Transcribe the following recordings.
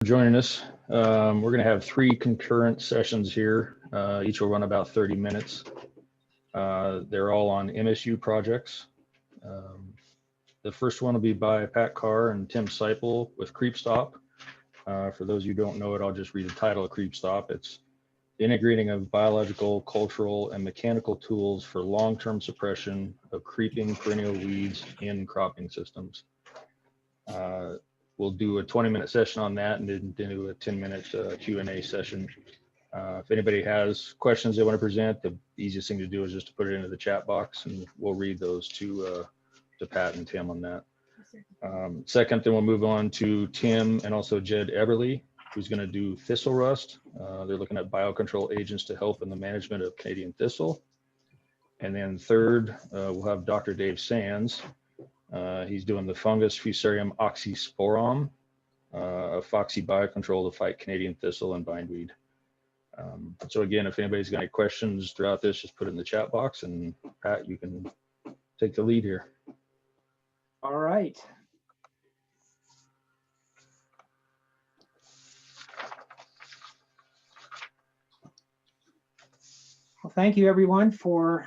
Joining us. We're going to have 3 concurrent sessions here. Each will run about 30 minutes. They're all on MSU projects. The first one will be by Pat Carr and Tim Seipel with Creep Stop. For those who don't know it, I'll just read the title of Creep Stop. It's integrating of biological, cultural, and mechanical tools for long-term suppression of creeping perennial weeds in cropping systems. We'll do a 20-minute session on that and then do a 10-minute Q&A session. If anybody has questions they want to present, the easiest thing to do is just to put it into the chat box, and we'll read those to Pat and Tim on that. Second, then we'll move on to Tim and also Jed Eberly, who's going to do thistle rust. They're looking at biocontrol agents to help in the management of Canadian thistle. And then third, we'll have Dr. Dave Sands. He's doing the fungus Fusarium oxysporum, a foxy biocontrol to fight Canadian thistle and bindweed. So again, if anybody's got any questions throughout this, just put it in the chat box, and Pat, you can take the lead here. All right. Well, thank you everyone for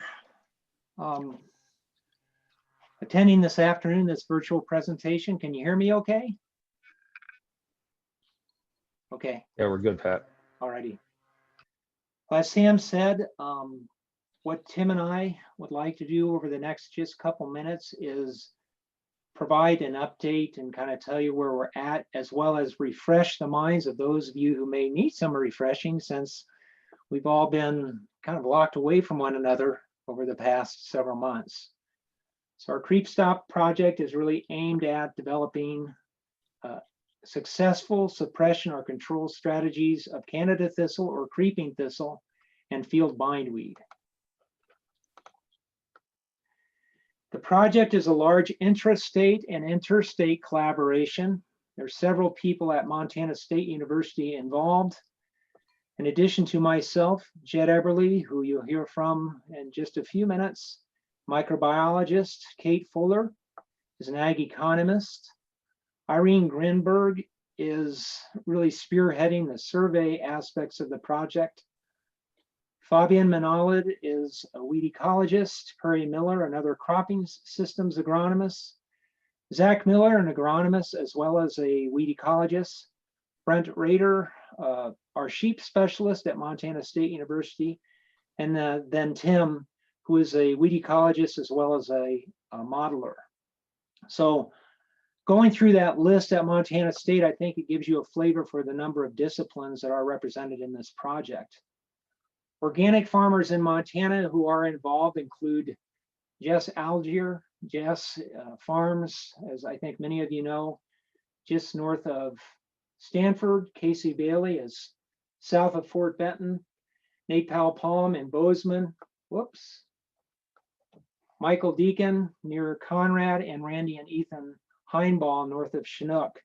attending this afternoon, this virtual presentation. Can you hear me okay? Okay. Yeah, we're good, Pat. All righty. As Sam said, what Tim and I would like to do over the next just couple minutes is provide an update and kind of tell you where we're at, as well as refresh the minds of those of you who may need some refreshing, since we've all been kind of locked away from one another over the past several months. So our Creep Stop project is really aimed at developing successful suppression or control strategies of Canada thistle or creeping thistle and field bindweed. The project is a large intrastate and interstate collaboration. There's several people at Montana State University involved. In addition to myself, Jed Eberly, who you'll hear from in just a few minutes, microbiologist Kate Fuller is an ag economist. Irene Grinberg is really spearheading the survey aspects of the project. Fabian Manalid is a weed ecologist. Prairie Miller, another cropping systems agronomist. Zach Miller, an agronomist as well as a weed ecologist. Brent Rader, our sheep specialist at Montana State University. And then Tim, who is a weed ecologist as well as a modeler. So going through that list at Montana State, I think it gives you a flavor for the number of disciplines that are represented in this project. Organic farmers in Montana who are involved include Jess Algier. Jess farms, as I think many of you know, just north of Stanford. Casey Bailey is south of Fort Benton. Nate Powell-Palm in Bozeman. Whoops. Michael Deacon near Conrad, and Randy and Ethan Heinball north of Chinook.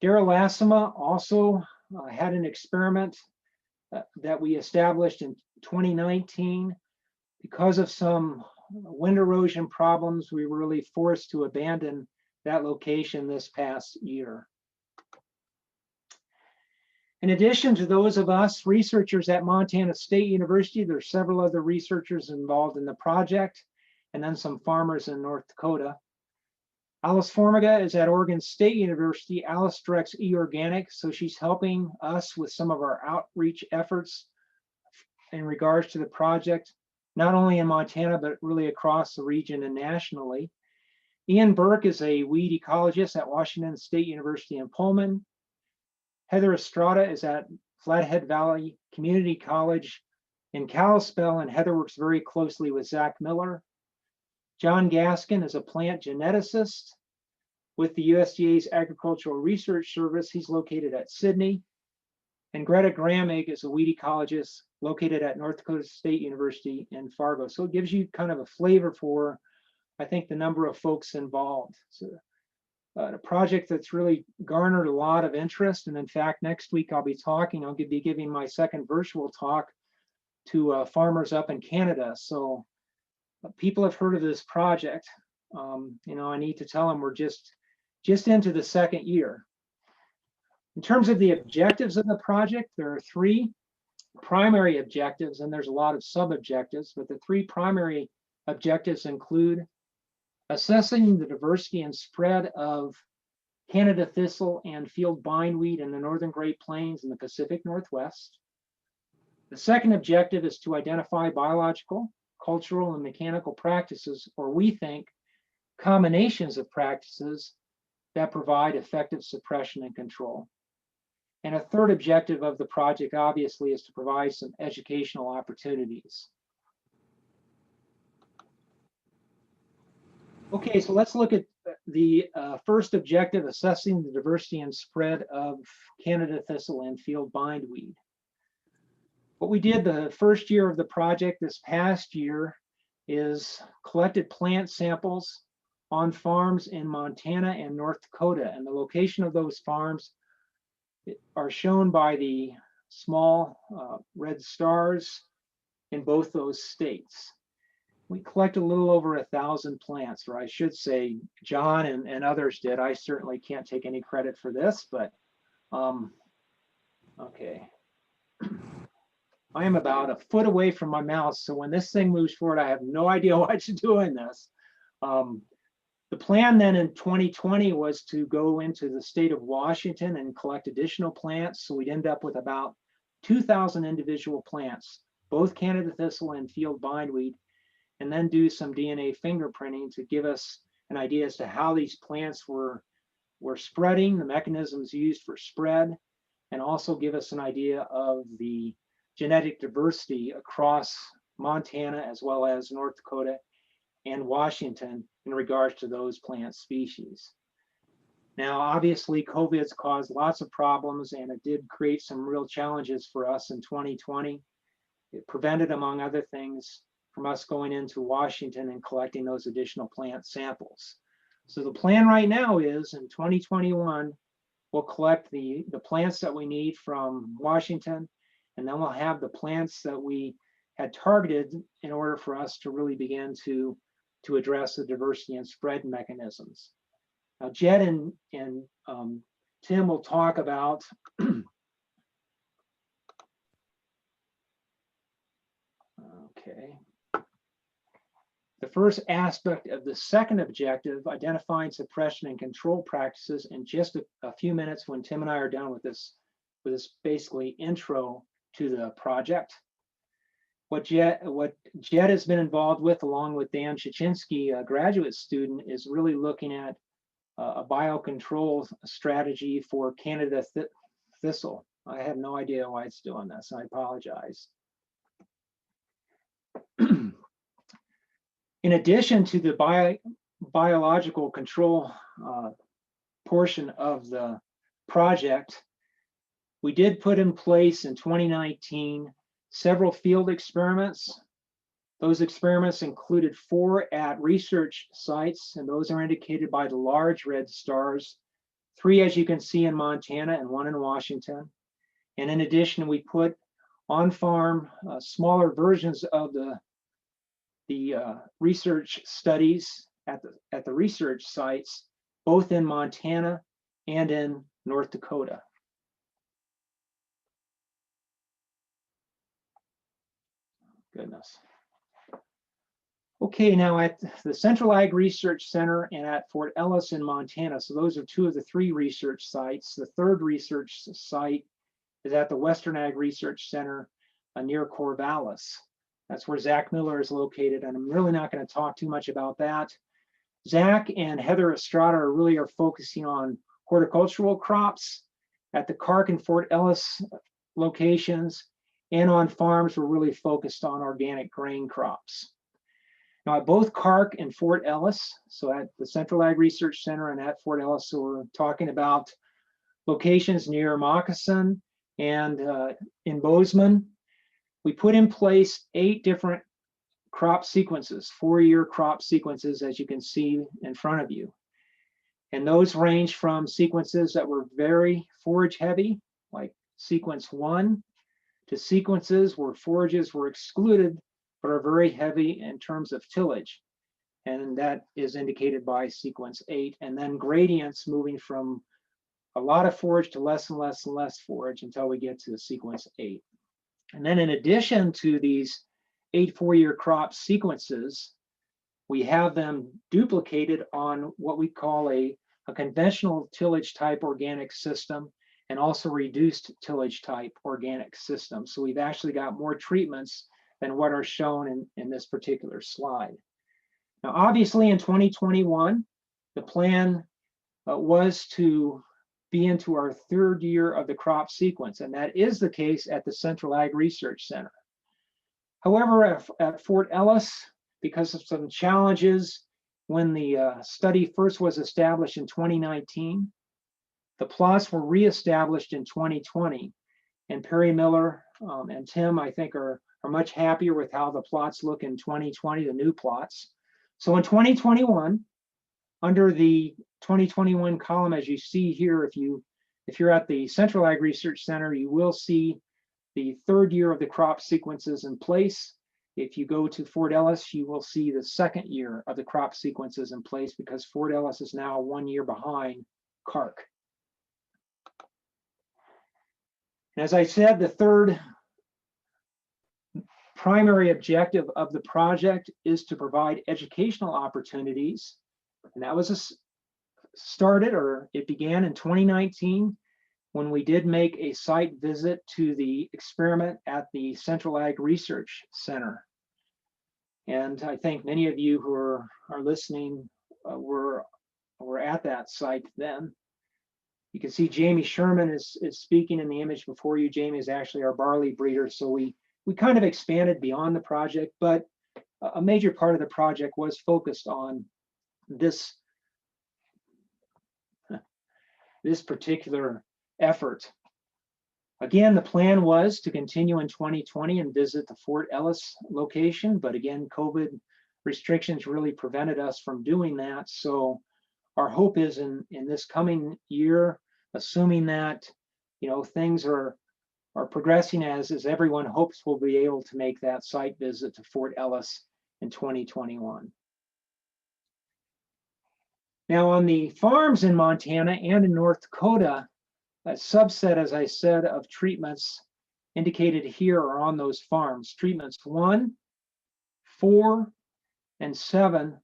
Daryl Lassima also had an experiment that we established in 2019. Because of some wind erosion problems, we were really forced to abandon that location this past year. In addition to those of us researchers at Montana State University, there's several other researchers involved in the project, and then some farmers in North Dakota. Alice Formiga is at Oregon State University. Alice directs eOrganic, so she's helping us with some of our outreach efforts in regards to the project, not only in Montana, but really across the region and nationally. Ian Burke is a weed ecologist at Washington State University in Pullman. Heather Estrada is at Flathead Valley Community College in Kalispell, and Heather works very closely with Zach Miller. John Gaskin is a plant geneticist with the USDA's Agricultural Research Service. He's located at Sydney. And Greta Gramig is a weed ecologist located at North Dakota State University in Fargo. So it gives you kind of a flavor for, I think, the number of folks involved. So, a project that's really garnered a lot of interest. And in fact, next week I'll be giving my second virtual talk to farmers up in Canada. So people have heard of this project. I need to tell them we're just into the second year. In terms of the objectives of the project, there are three primary objectives, and there's a lot of sub-objectives, but the three primary objectives include assessing the diversity and spread of Canada thistle and field bindweed in the northern Great Plains and the Pacific Northwest. The second objective is to identify biological, cultural, and mechanical practices, or we think combinations of practices that provide effective suppression and control. And a third objective of the project, obviously, is to provide some educational opportunities. Okay, so let's look at the first objective, assessing the diversity and spread of Canada thistle and field bindweed. What we did the first year of the project this past year is collected plant samples on farms in Montana and North Dakota, and the location of those farms are shown by the small red stars in both those states. We collected a little over 1,000 plants, or I should say John and others did. I certainly can't take any credit for this, but okay. I am about a foot away from my mouse, so when this thing moves forward, I have no idea why it's doing this. The plan then in 2020 was to go into the state of Washington and collect additional plants. So we'd end up with about 2,000 individual plants, both Canada thistle and field bindweed, and then do some DNA fingerprinting to give us an idea as to how these plants were spreading, the mechanisms used for spread, and also give us an idea of the genetic diversity across Montana as well as North Dakota and Washington in regards to those plant species. Now, obviously, COVID's caused lots of problems, and it did create some real challenges for us in 2020. It prevented, among other things, from us going into Washington and collecting those additional plant samples. So the plan right now is in 2021, we'll collect the plants that we need from Washington, and then we'll have the plants that we had targeted in order for us to really begin to address the diversity and spread mechanisms. Now, Jed and Tim will talk about okay. The first aspect of the second objective, identifying suppression and control practices, in just a few minutes when Tim and I are done with this basically intro to the project. What Jed has been involved with, along with Dan Chichinski, a graduate student, is really looking at a biocontrol strategy for Canada thistle. I have no idea why it's doing this. I apologize. In addition to the biological control portion of the project, we did put in place in 2019 several field experiments. Those experiments included 4 at research sites, and those are indicated by the large red stars, 3, as you can see, in Montana and 1 in Washington. And in addition, we put on-farm smaller versions of the research studies at the research sites, both in Montana and in North Dakota. Goodness. Okay, now at the Central Ag Research Center and at Fort Ellis in Montana, so those are 2 of the 3 research sites. The third research site is at the Western Ag Research Center near Corvallis. That's where Zach Miller is located, and I'm really not going to talk too much about that. Zach and Heather Estrada are focusing on horticultural crops at the CARC and Fort Ellis locations, and on farms, we're really focused on organic grain crops. Now, at both CARC and Fort Ellis, so at the Central Ag Research Center and at Fort Ellis, so we're talking about locations near Moccasin and in Bozeman, we put in place 8 different crop sequences, 4-year crop sequences, as you can see in front of you. And those range from sequences that were very forage heavy, like sequence 1, to sequences where forages were excluded but are very heavy in terms of tillage. And that is indicated by sequence 8. And then gradients moving from a lot of forage to less and less and less forage until we get to sequence 8. And then in addition to these 8 four-year crop sequences, we have them duplicated on what we call a conventional tillage type organic system and also reduced tillage type organic system. So we've actually got more treatments than what are shown in this particular slide. Now, obviously in 2021, the plan was to be into our 3rd year of the crop sequence, and that is the case at the Central Ag Research Center. However, at Fort Ellis, because of some challenges when the study first was established in 2019, the plots were reestablished in 2020, and Perry Miller and Tim, I think, are much happier with how the plots look in 2020, the new plots. So in 2021, under the 2021 column, as you see here, if you're at the Central Ag Research Center, you will see the 3rd year of the crop sequences in place. If you go to Fort Ellis, you will see the 2nd year of the crop sequences in place because Fort Ellis is now 1 year behind CARC. And as I said, the 3rd primary objective of the project is to provide educational opportunities. And that was it began in 2019 when we did make a site visit to the experiment at the Central Ag Research Center. And I think many of you who are listening were at that site then. You can see Jamie Sherman is speaking in the image before you. Jamie is actually our barley breeder. So we kind of expanded beyond the project, but a major part of the project was focused on this particular effort. Again, the plan was to continue in 2020 and visit the Fort Ellis location, but again, COVID restrictions really prevented us from doing that. So our hope is in this coming year, assuming that things are progressing as everyone hopes, we'll be able to make that site visit to Fort Ellis in 2021. Now, on the farms in Montana and in North Dakota, a subset, as I said, of treatments indicated here are on those farms. Treatments 1, 4, and 7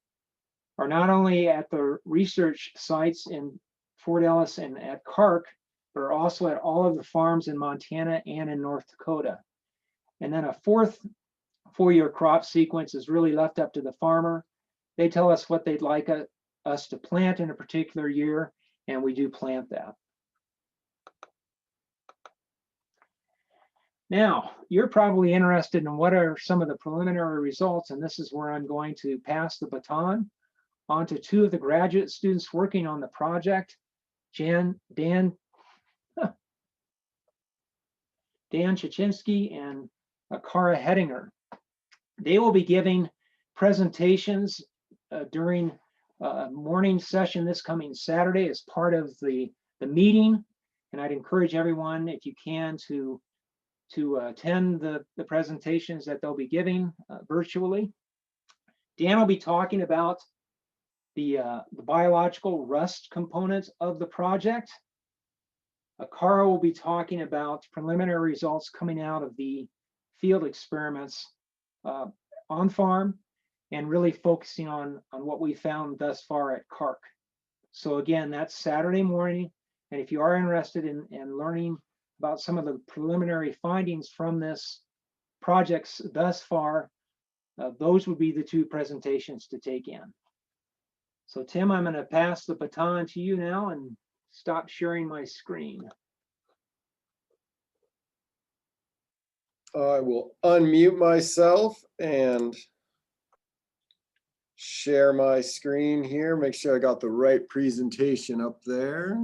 are not only at the research sites in Fort Ellis and at CARC, but are also at all of the farms in Montana and in North Dakota. And then a 4th four-year crop sequence is really left up to the farmer. They tell us what they'd like us to plant in a particular year, and we do plant that. Now, you're probably interested in what are some of the preliminary results, and this is where I'm going to pass the baton on to 2 of the graduate students working on the project, Dan Chichinski and Kara Hedinger. They will be giving presentations during a morning session this coming Saturday as part of the meeting, and I'd encourage everyone, if you can, to attend the presentations that they'll be giving virtually. Dan will be talking about the biological rust component of the project. Carr will be talking about preliminary results coming out of the field experiments on farm and really focusing on what we found thus far at CARC. So again, that's Saturday morning. And if you are interested in learning about some of the preliminary findings from this project thus far, those would be the 2 presentations to take in. So Tim, I'm going to pass the baton to you now and stop sharing my screen. I will unmute myself and share my screen here. Make sure I got the right presentation up there.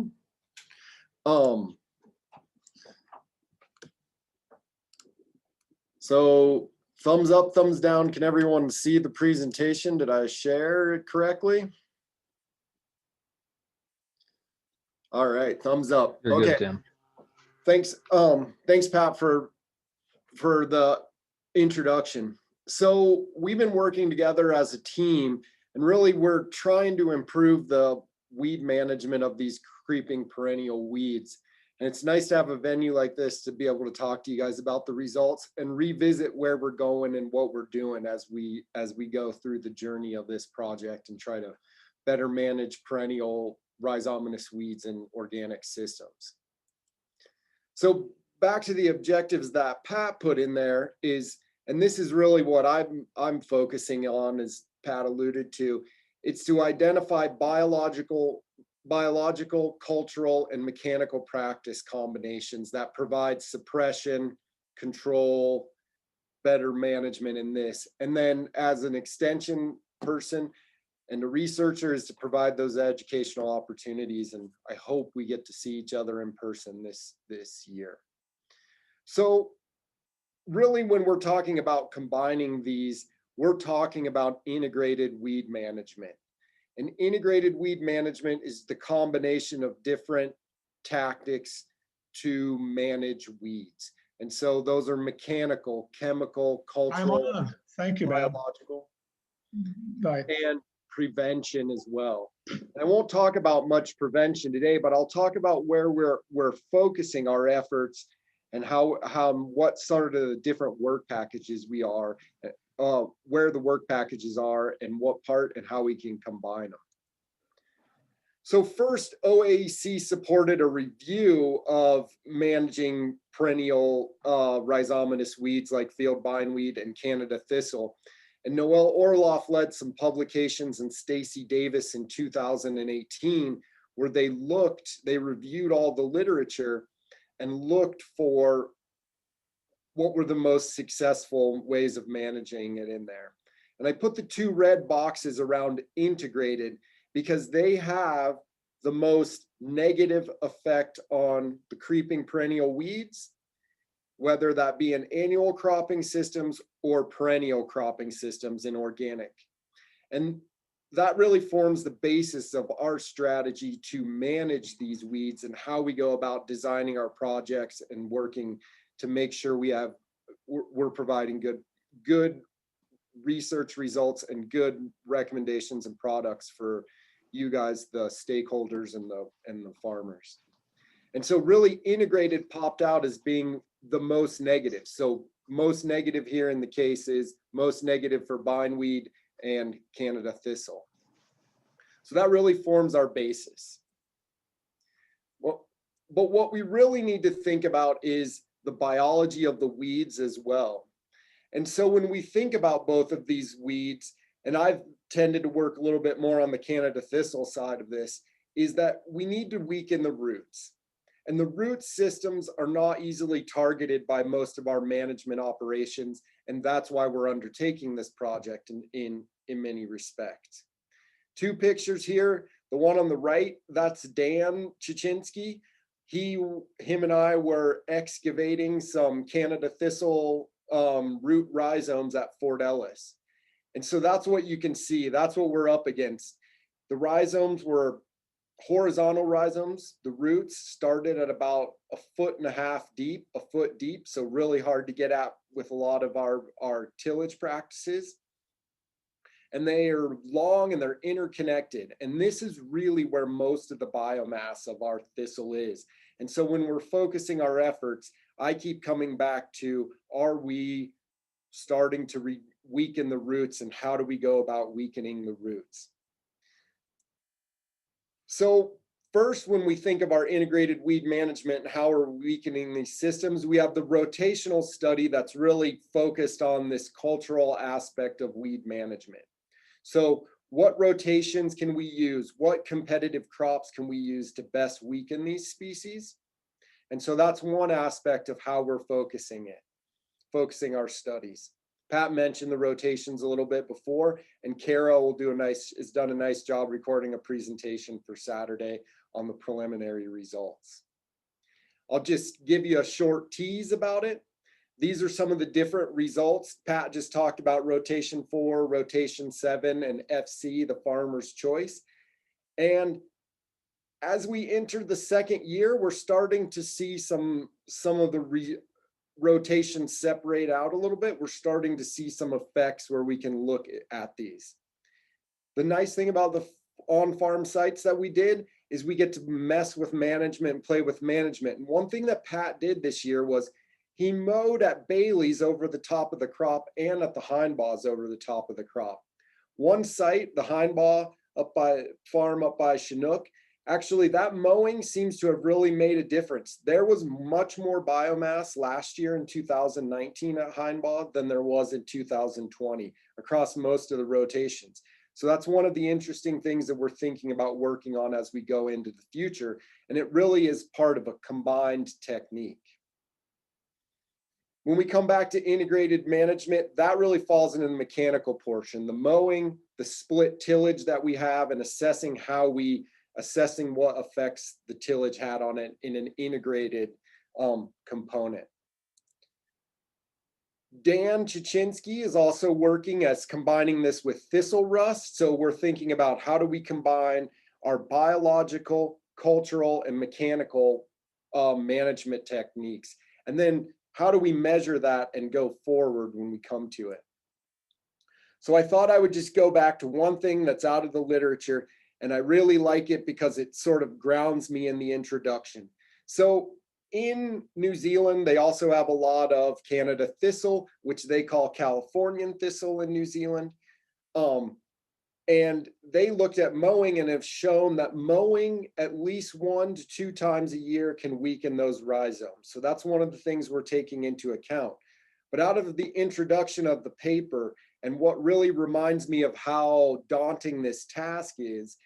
So thumbs up, thumbs down. Can everyone see the presentation? Did I share it correctly? All right, thumbs up. You're okay. Good, Tim. Thanks, thanks, Pat, for the introduction. So we've been working together as a team, and really we're trying to improve the weed management of these creeping perennial weeds. And it's nice to have a venue like this to be able to talk to you guys about the results and revisit where we're going and what we're doing as we go through the journey of this project and try to better manage perennial rhizomatous weeds in organic systems. So back to the objectives that Pat put in there is, and this is really what I'm focusing on, as Pat alluded to, it's to identify biological, cultural, and mechanical practice combinations that provide suppression, control, better management in this. And then as an extension person and a researcher is to provide those educational opportunities. And I hope we get to see each other in person this year. So really, when we're talking about combining these, we're talking about integrated weed management. And integrated weed management is the combination of different tactics to manage weeds. And so those are mechanical, chemical, cultural, thank you, Bob. biological, Bye. and prevention as well. And I won't talk about much prevention today, but I'll talk about where we're focusing our efforts and what sort of the different work packages we are, where the work packages are and what part and how we can combine them. So first, OAEC supported a review of managing perennial rhizomatous weeds like field bindweed and Canada thistle. And Noel Orloff led some publications, and Stacy Davis in 2018, where they reviewed all the literature and looked for what were the most successful ways of managing it in there. And I put the two red boxes around integrated because they have the most negative effect on the creeping perennial weeds, whether that be in annual cropping systems or perennial cropping systems in organic. And that really forms the basis of our strategy to manage these weeds and how we go about designing our projects and working to make sure we're providing good research results and good recommendations and products for you guys, the stakeholders and the farmers. And so really integrated popped out as being the most negative. So most negative here in the case is most negative for bindweed and Canada thistle. So that really forms our basis. Well, but what we really need to think about is the biology of the weeds as well. And so when we think about both of these weeds, and I've tended to work a little bit more on the Canada thistle side of this, is that we need to weaken the roots. And the root systems are not easily targeted by most of our management operations. And that's why we're undertaking this project in many respects. Two pictures here. The one on the right, that's Dan Chichinski. Him and I were excavating some Canada thistle root rhizomes at Fort Ellis. And so that's what you can see. That's what we're up against. The rhizomes were horizontal rhizomes. The roots started at about 1.5 feet deep, 1 foot deep. So really hard to get at with a lot of our tillage practices. And they are long and they're interconnected. And this is really where most of the biomass of our thistle is. And so when we're focusing our efforts, I keep coming back to, are we starting to weaken the roots, and how do we go about weakening the roots? So first, when we think of our integrated weed management and how we're weakening these systems, we have the rotational study that's really focused on this cultural aspect of weed management. So what rotations can we use? What competitive crops can we use to best weaken these species? And so that's one aspect of how we're focusing our studies. Pat mentioned the rotations a little bit before, and Kara has done a nice job recording a presentation for Saturday on the preliminary results. I'll just give you a short tease about it. These are some of the different results. Pat just talked about rotation 4, rotation 7, and FC, the farmer's choice. And as we enter the second year, we're starting to see some of the rotations separate out a little bit. We're starting to see some effects where we can look at these. The nice thing about the on-farm sites that we did is we get to mess with management and play with management. And one thing that Pat did this year was he mowed at Bailey's over the top of the crop and at the hindbaws over the top of the crop. One site, the hindbaw up by Chinook, actually that mowing seems to have really made a difference. There was much more biomass last year in 2019 at hindbaw than there was in 2020 across most of the rotations. So that's one of the interesting things that we're thinking about working on as we go into the future. And it really is part of a combined technique. When we come back to integrated management, that really falls into the mechanical portion, the mowing, the split tillage that we have, and assessing what effects the tillage had on it in an integrated component. Dan Chichinski is also working as combining this with thistle rust. So we're thinking about how do we combine our biological, cultural, and mechanical management techniques. And then how do we measure that and go forward when we come to it? So I thought I would just go back to one thing that's out of the literature, and I really like it because it sort of grounds me in the introduction. So in New Zealand, they also have a lot of Canada thistle, which they call Californian thistle in New Zealand. And they looked at mowing and have shown that mowing at least 1 to 2 times a year can weaken those rhizomes. So that's one of the things we're taking into account. But out of the introduction of the paper, and what really reminds me of how daunting this task is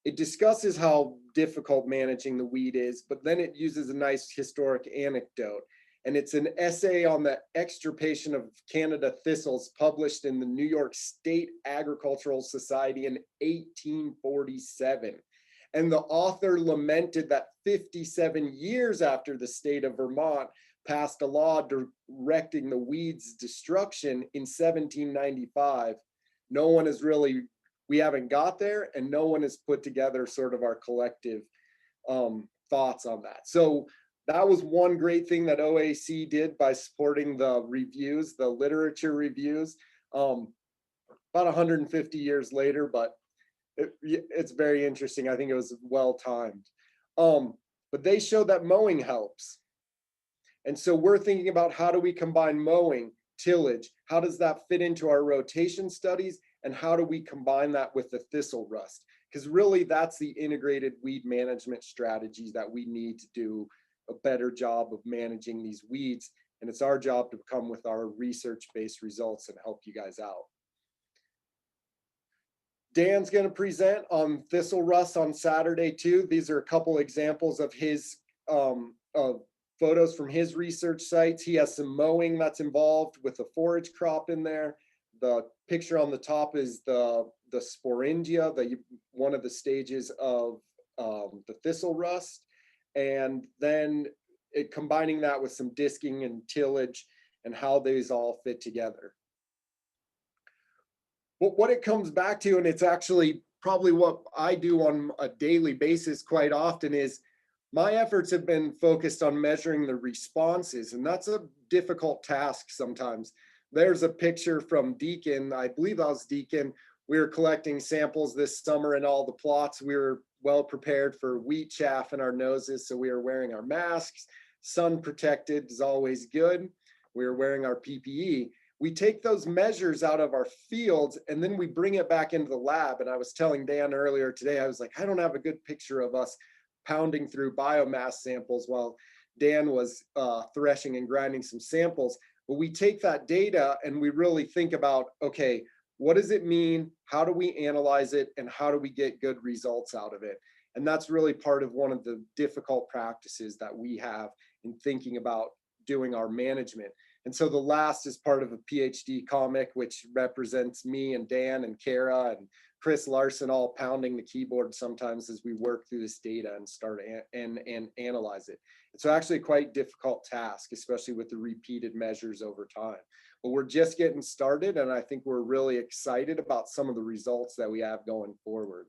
it discusses how difficult managing the weed is, but then it uses a nice historic anecdote. And it's an essay on the extirpation of Canada thistles published in the New York State Agricultural Society in 1847. And the author lamented that 57 years after the state of Vermont passed a law directing the weeds' destruction in 1795, we haven't got there, and no one has put together sort of our collective thoughts on that. So that was one great thing that OAEC did by supporting the reviews, the literature reviews, about 150 years later, but it's very interesting. I think it was well timed. But they showed that mowing helps. And so we're thinking about how do we combine mowing, tillage, how does that fit into our rotation studies, and how do we combine that with the thistle rust? Because really that's the integrated weed management strategies that we need to do a better job of managing these weeds. And it's our job to come with our research-based results and help you guys out. Dan's going to present on thistle rust on Saturday too. These are a couple examples of his photos from his research sites. He has some mowing that's involved with a forage crop in there. The picture on the top is the sporangia, one of the stages of the thistle rust. And then combining that with some disking and tillage and how these all fit together. But what it comes back to, and it's actually probably what I do on a daily basis quite often, is my efforts have been focused on measuring the responses, and that's a difficult task sometimes. There's a picture from Deacon, I believe that was Deacon. We were collecting samples this summer in all the plots. We were well prepared for wheat chaff in our noses, so we were wearing our masks. Sun protected is always good. We were wearing our PPE. We take those measures out of our fields and then we bring it back into the lab. And I was telling Dan earlier today, I was like, I don't have a good picture of us pounding through biomass samples while Dan was threshing and grinding some samples. But we take that data and we really think about, okay, what does it mean? How do we analyze it? And how do we get good results out of it? And that's really part of one of the difficult practices that we have in thinking about doing our management. And so the last is part of a PhD comic, which represents me and Dan and Kara and Chris Larson all pounding the keyboard sometimes as we work through this data and start and analyze it. It's actually a quite difficult task, especially with the repeated measures over time. But we're just getting started, and I think we're really excited about some of the results that we have going forward.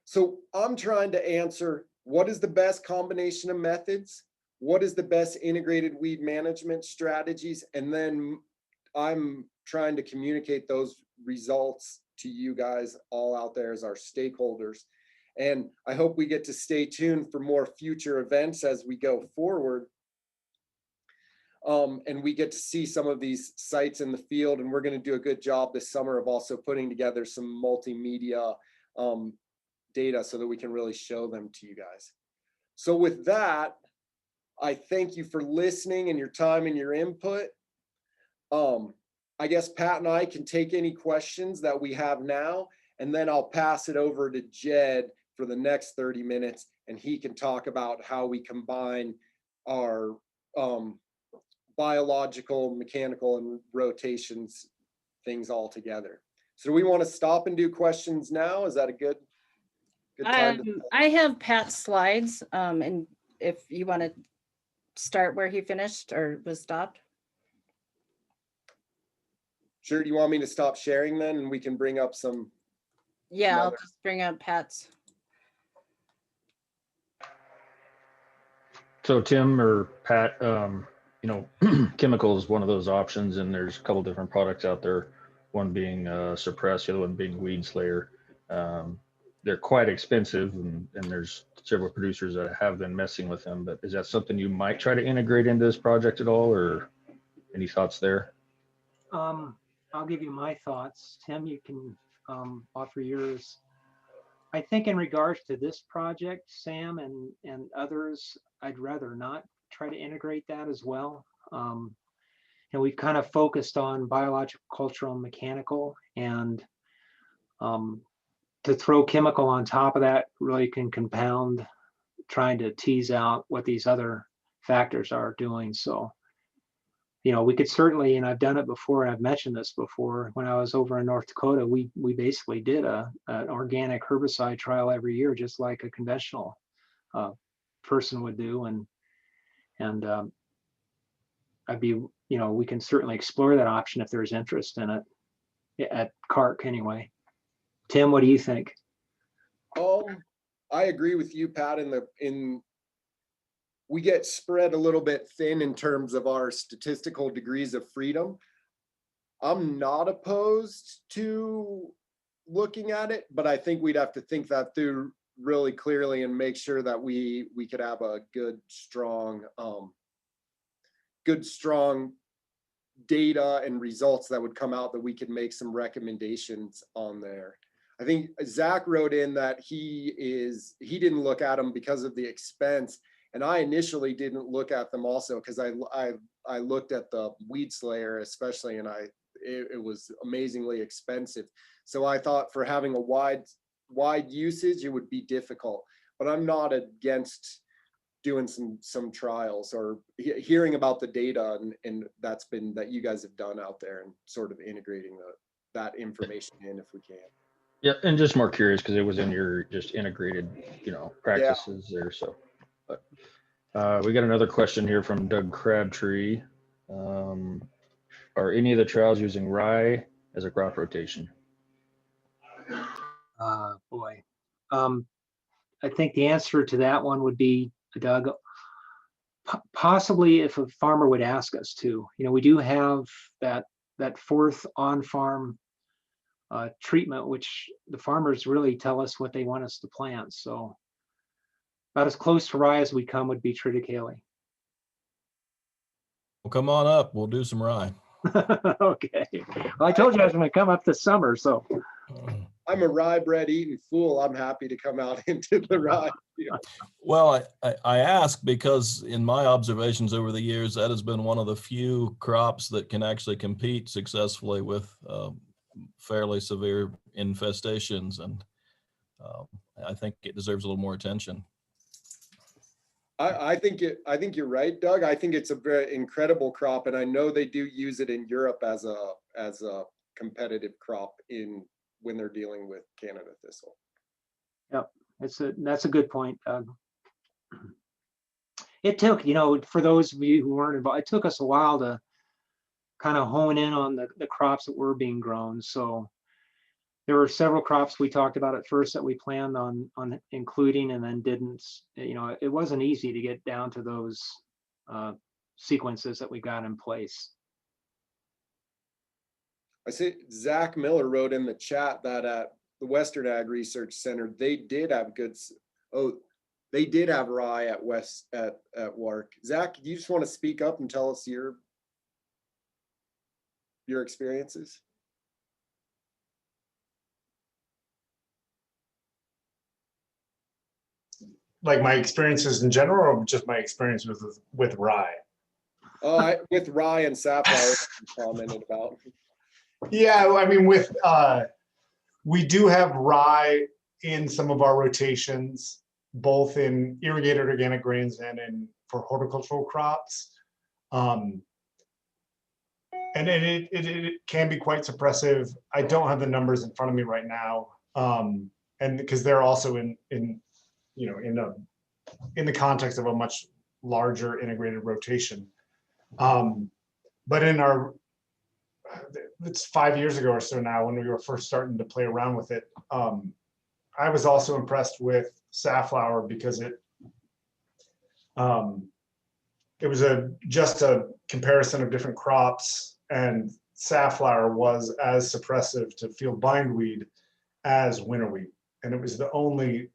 So I'm trying to answer, what is the best combination of methods? What is the best integrated weed management strategies? And then I'm trying to communicate those results to you guys all out there as our stakeholders. And I hope we get to stay tuned for more future events as we go forward. And we get to see some of these sites in the field, and we're going to do a good job this summer of also putting together some multimedia data so that we can really show them to you guys. So with that, I thank you for listening and your time and your input. I guess Pat and I can take any questions that we have now, and then I'll pass it over to Jed for the next 30 minutes, and he can talk about how we combine our biological, mechanical, and rotations things all together. So do we want to stop and do questions now? Is that a good time? I have Pat's slides, and if you want to start where he finished or was stopped. Sure. Do you want me to stop sharing then, and we can bring up some? Yeah, I'll Another. just bring up Pat's. So Tim or Pat, you know, chemical is one of those options, and there's a couple different products out there. One being Suppress, the other one being Weed Slayer. They're quite expensive, and there's several producers that have been messing with them. But is that something you might try to integrate into this project at all, or any thoughts there? I'll give you my thoughts. Tim, you can offer yours. I think in regards to this project, Sam and others, I'd rather not try to integrate that as well. And we've kind of focused on biological, cultural, and mechanical, and to throw chemical on top of that really can compound trying to tease out what these other factors are doing. So, you know, we could certainly, and I've done it before, and I've mentioned this before, when I was over in North Dakota, we basically did an organic herbicide trial every year, just like a conventional person would do. And I'd be, you know, we can certainly explore that option if there's interest in it at CARC anyway. Tim, what do you think? I agree with you, Pat, we get spread a little bit thin in terms of our statistical degrees of freedom. I'm not opposed to looking at it, but I think we'd have to think that through really clearly and make sure that we could have a good, strong data and results that would come out that we could make some recommendations on there. I think Zach wrote in that he didn't look at them because of the expense. And I initially didn't look at them also because I looked at the Weed Slayer especially, and it was amazingly expensive. So I thought for having a wide usage, it would be difficult. But I'm not against doing some trials or hearing about the data and that you guys have done out there and sort of integrating that information in if we can. Yeah, and just more curious because it was in your just integrated, you know, practices there. So, but we got another question here from Doug Crabtree. Are any of the trials using rye as a crop rotation? Boy, I think the answer to that one would be, Doug, possibly if a farmer would ask us to. You know, we do have that fourth on-farm treatment, which the farmers really tell us what they want us to plant. So about as close to rye as we come would be triticale. Well, come on up. We'll do some rye. Okay. Well, I told you I was going to come up this summer, so. I'm a rye bread eating fool. I'm happy to come out into the rye. Well, I ask because in my observations over the years, that has been one of the few crops that can actually compete successfully with fairly severe infestations, and I think it deserves a little more attention. I think you're right, Doug. I think it's a very incredible crop, and I know they do use it in Europe as a competitive crop when they're dealing with Canada thistle. Yep, that's a good point, Doug. It took, you know, for those of you who weren't involved, it took us a while to kind of hone in on the crops that were being grown. So there were several crops we talked about at first that we planned on including and then didn't. You know, it wasn't easy to get down to those sequences that we got in place. I see Zach Miller wrote in the chat that at the Western Ag Research Center, they did have they did have rye at WARC. Zach, do you just want to speak up and tell us your experiences? Like my experiences in general, or just my experience with rye? With rye and safflower, commented about. Yeah, I mean, we do have rye in some of our rotations, both in irrigated organic grains and for horticultural crops. And it can be quite suppressive. I don't have the numbers in front of me right now, and because they're also in the context of a much larger integrated rotation. But it's 5 years ago or so now when we were first starting to play around with it. I was also impressed with safflower because it was just a comparison of different crops, and safflower was as suppressive to field bindweed as winter wheat, and it was the only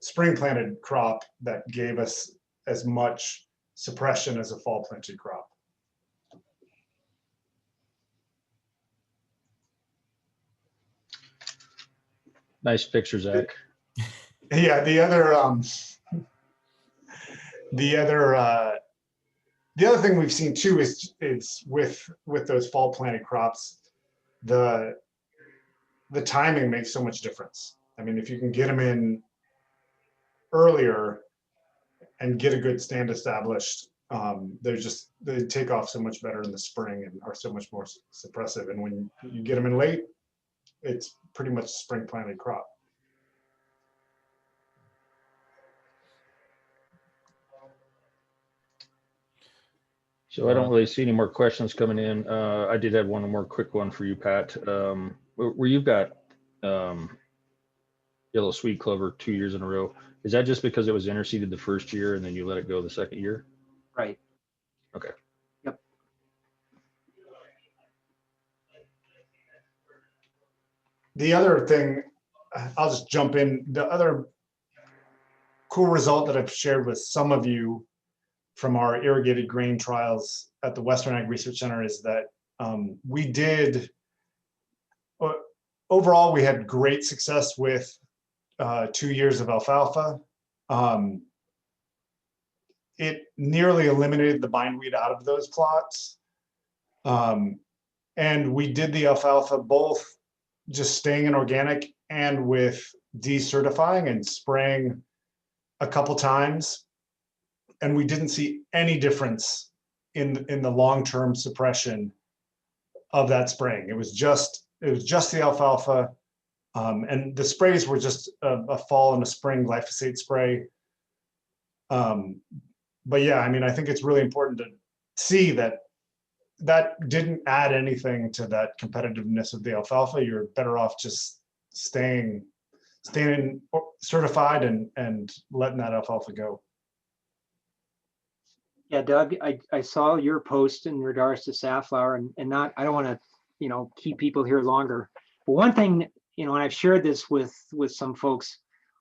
spring planted crop that gave us as much suppression as a fall planted crop. Nice picture, Zach. Yeah, the other thing we've seen too is with those fall planted crops, the timing makes so much difference. I mean, if you can get them in earlier and get a good stand established, they take off so much better in the spring and are so much more suppressive. And when you get them in late, it's pretty much a spring planted crop. So I don't really see any more questions coming in. I did have one more quick one for you, Pat. Where you've got yellow sweet clover 2 years in a row, is that just because it was interseeded the first year and then you let it go the second year? Right. Okay. Yep. The other thing, I'll just jump in. The other cool result that I've shared with some of you from our irrigated grain trials at the Western Ag Research Center is that overall, we had great success with 2 years of alfalfa. It nearly eliminated the bindweed out of those plots. And we did the alfalfa both just staying in organic and with decertifying and spraying a couple times. And we didn't see any difference in the long-term suppression of that spraying. It was just the alfalfa, and the sprays were just a fall and a spring glyphosate spray. But yeah, I mean, I think it's really important to see that didn't add anything to that competitiveness of the alfalfa. You're better off just staying certified and letting that alfalfa go. Yeah, Doug, I saw your post in regards to safflower, and I don't want to, keep people here longer. But one thing, and I've shared this with some folks,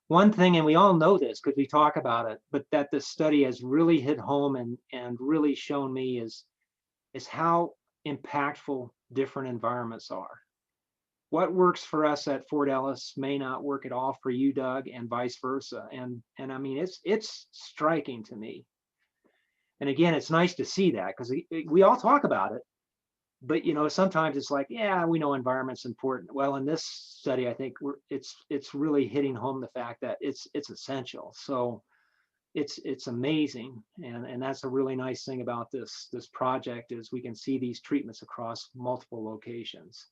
one thing, and we all know this because we talk about it, but that this study has really hit home and really shown me is how impactful different environments are. What works for us at Fort Ellis may not work at all for you, Doug, and vice versa. And I mean, it's striking to me. And again, it's nice to see that because we all talk about it, but sometimes it's like, yeah, we know environment's important. Well, in this study, I think it's really hitting home the fact that it's essential. So it's amazing, and that's a really nice thing about this project is we can see these treatments across multiple locations.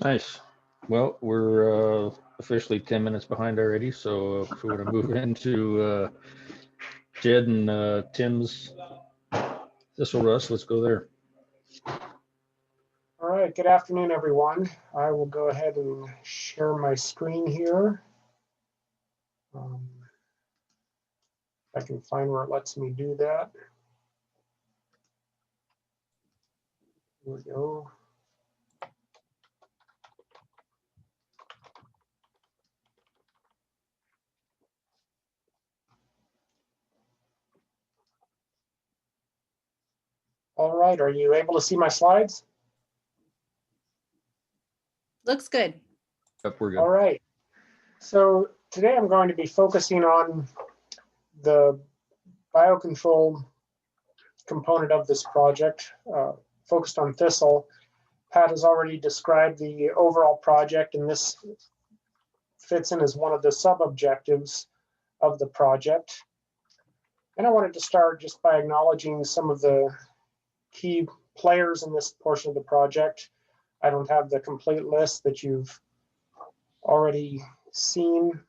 Nice. Well, we're officially 10 minutes behind already. So if we want to move into Jed and Tim's Thistle Rust, let's go there. All right, good afternoon, everyone. I will go ahead and share my screen here. I can find where it lets me do that. Here we go. All right, are you able to see my slides? Looks good. Yep, we're All good. right. So today I'm going to be focusing on the biocontrol component of this project, focused on thistle. Pat has already described the overall project, and this fits in as one of the sub-objectives of the project. And I wanted to start just by acknowledging some of the key players in this portion of the project. I don't have the complete list that you've already seen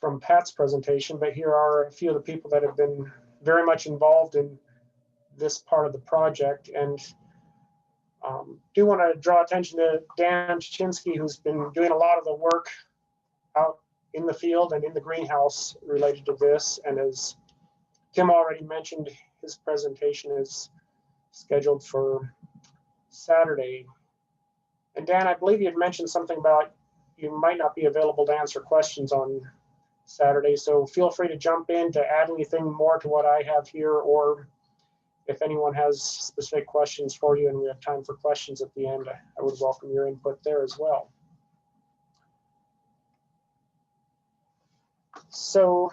from Pat's presentation, but here are a few of the people that have been very much involved in this part of the project. And do want to draw attention to Dan Chichinsky, who's been doing a lot of the work out in the field and in the greenhouse related to this. And as Tim already mentioned, his presentation is scheduled for Saturday. And Dan, I believe you had mentioned something about you might not be available to answer questions on Saturday, so feel free to jump in to add anything more to what I have here, or if anyone has specific questions for you and we have time for questions at the end, I would welcome your input there as well. So,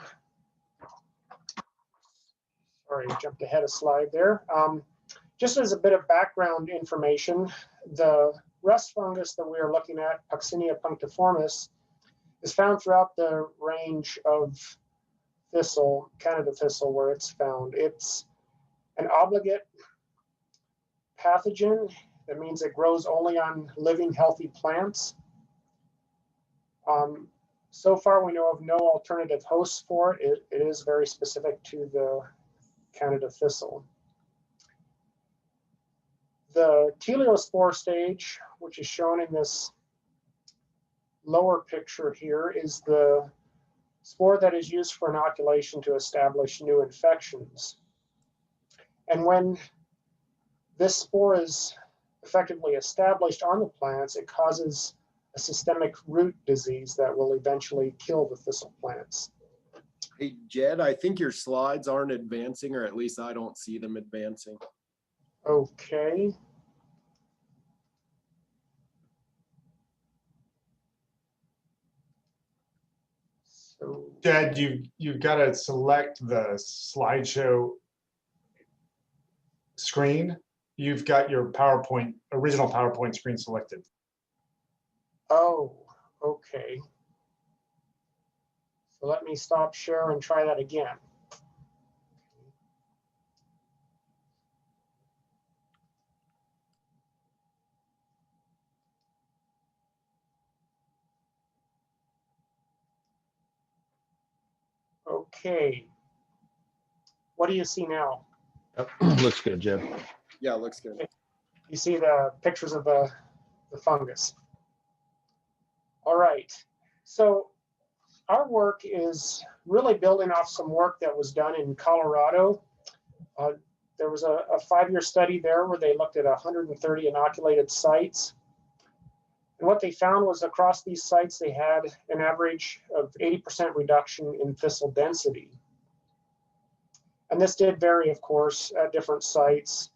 sorry, I jumped ahead a slide there. Just as a bit of background information, the rust fungus that we are looking at, Puccinia punctiformis, is found throughout the range of thistle, Canada thistle, where it's found. It's an obligate pathogen. That means it grows only on living, healthy plants. So far, we know of no alternative hosts for it. It is very specific to the Canada thistle. The teleospore stage, which is shown in this lower picture here, is the spore that is used for inoculation to establish new infections. And when this spore is effectively established on the plants, it causes a systemic root disease that will eventually kill the thistle plants. Hey, Jed, I think your slides aren't advancing, or at least I don't see them advancing. Okay. So, Jed, you've got to select the slideshow screen. You've got your PowerPoint, original PowerPoint screen selected. oh, okay. So let me stop share and try that again. Okay. What do you see now? Yep. Looks good, Jeb. Yeah, it looks good. You see the pictures of the fungus. All right. So our work is really building off some work that was done in Colorado. There was a 5-year study there where they looked at 130 inoculated sites. And what they found was across these sites, they had an average of 80% reduction in thistle density. And this did vary, of course, at different sites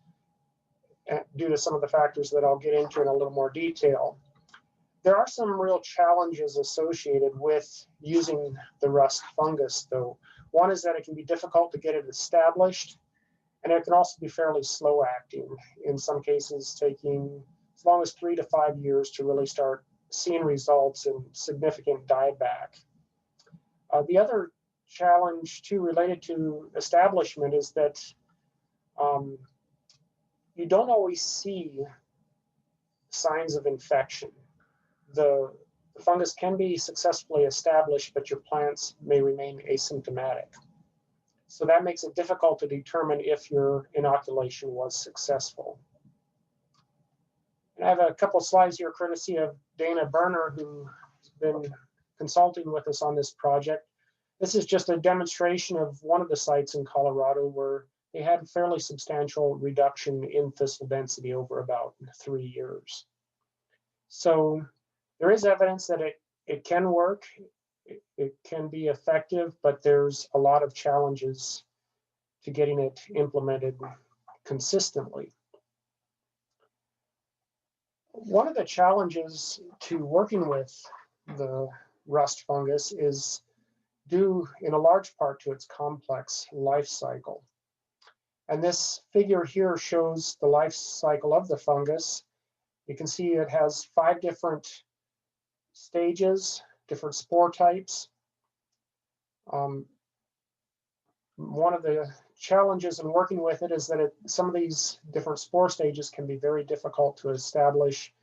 due to some of the factors that I'll get into in a little more detail. There are some real challenges associated with using the rust fungus, though. One is that it can be difficult to get it established, and it can also be fairly slow acting, in some cases taking as long as 3 to 5 years to really start seeing results and significant dieback. The other challenge too related to establishment is that you don't always see signs of infection. The fungus can be successfully established, but your plants may remain asymptomatic. So that makes it difficult to determine if your inoculation was successful. And I have a couple of slides here courtesy of Dana Berner, who's been consulting with us on this project. This is just a demonstration of one of the sites in Colorado where they had fairly substantial reduction in thistle density over about 3 years. So there is evidence that it can work, it can be effective, but there's a lot of challenges to getting it implemented consistently. One of the challenges to working with the rust fungus is due in a large part to its complex life cycle. And this figure here shows the life cycle of the fungus. You can see it has 5 different stages, different spore types. One of the challenges in working with it is that some of these different spore stages can be very difficult to establish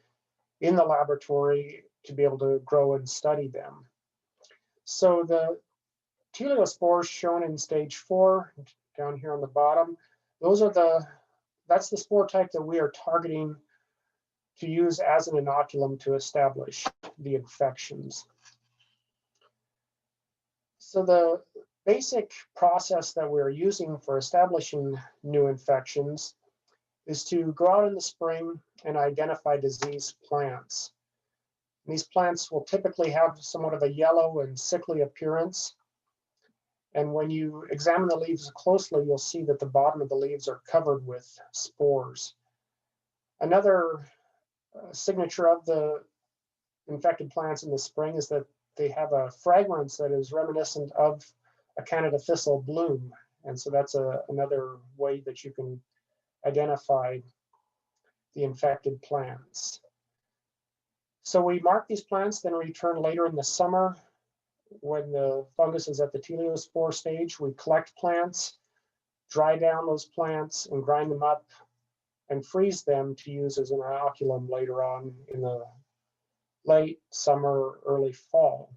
in the laboratory to be able to grow and study them. So the teleospores shown in stage 4, down here on the bottom, that's the spore type that we are targeting to use as an inoculum to establish the infections. So the basic process that we're using for establishing new infections is to go out in the spring and identify diseased plants. And these plants will typically have somewhat of a yellow and sickly appearance. And when you examine the leaves closely, you'll see that the bottom of the leaves are covered with spores. Another signature of the infected plants in the spring is that they have a fragrance that is reminiscent of a Canada thistle bloom. And so that's another way that you can identify the infected plants. So we mark these plants, then return later in the summer when the fungus is at the teleospore stage. We collect plants, dry down those plants, and grind them up and freeze them to use as an inoculum later on in the late summer, early fall.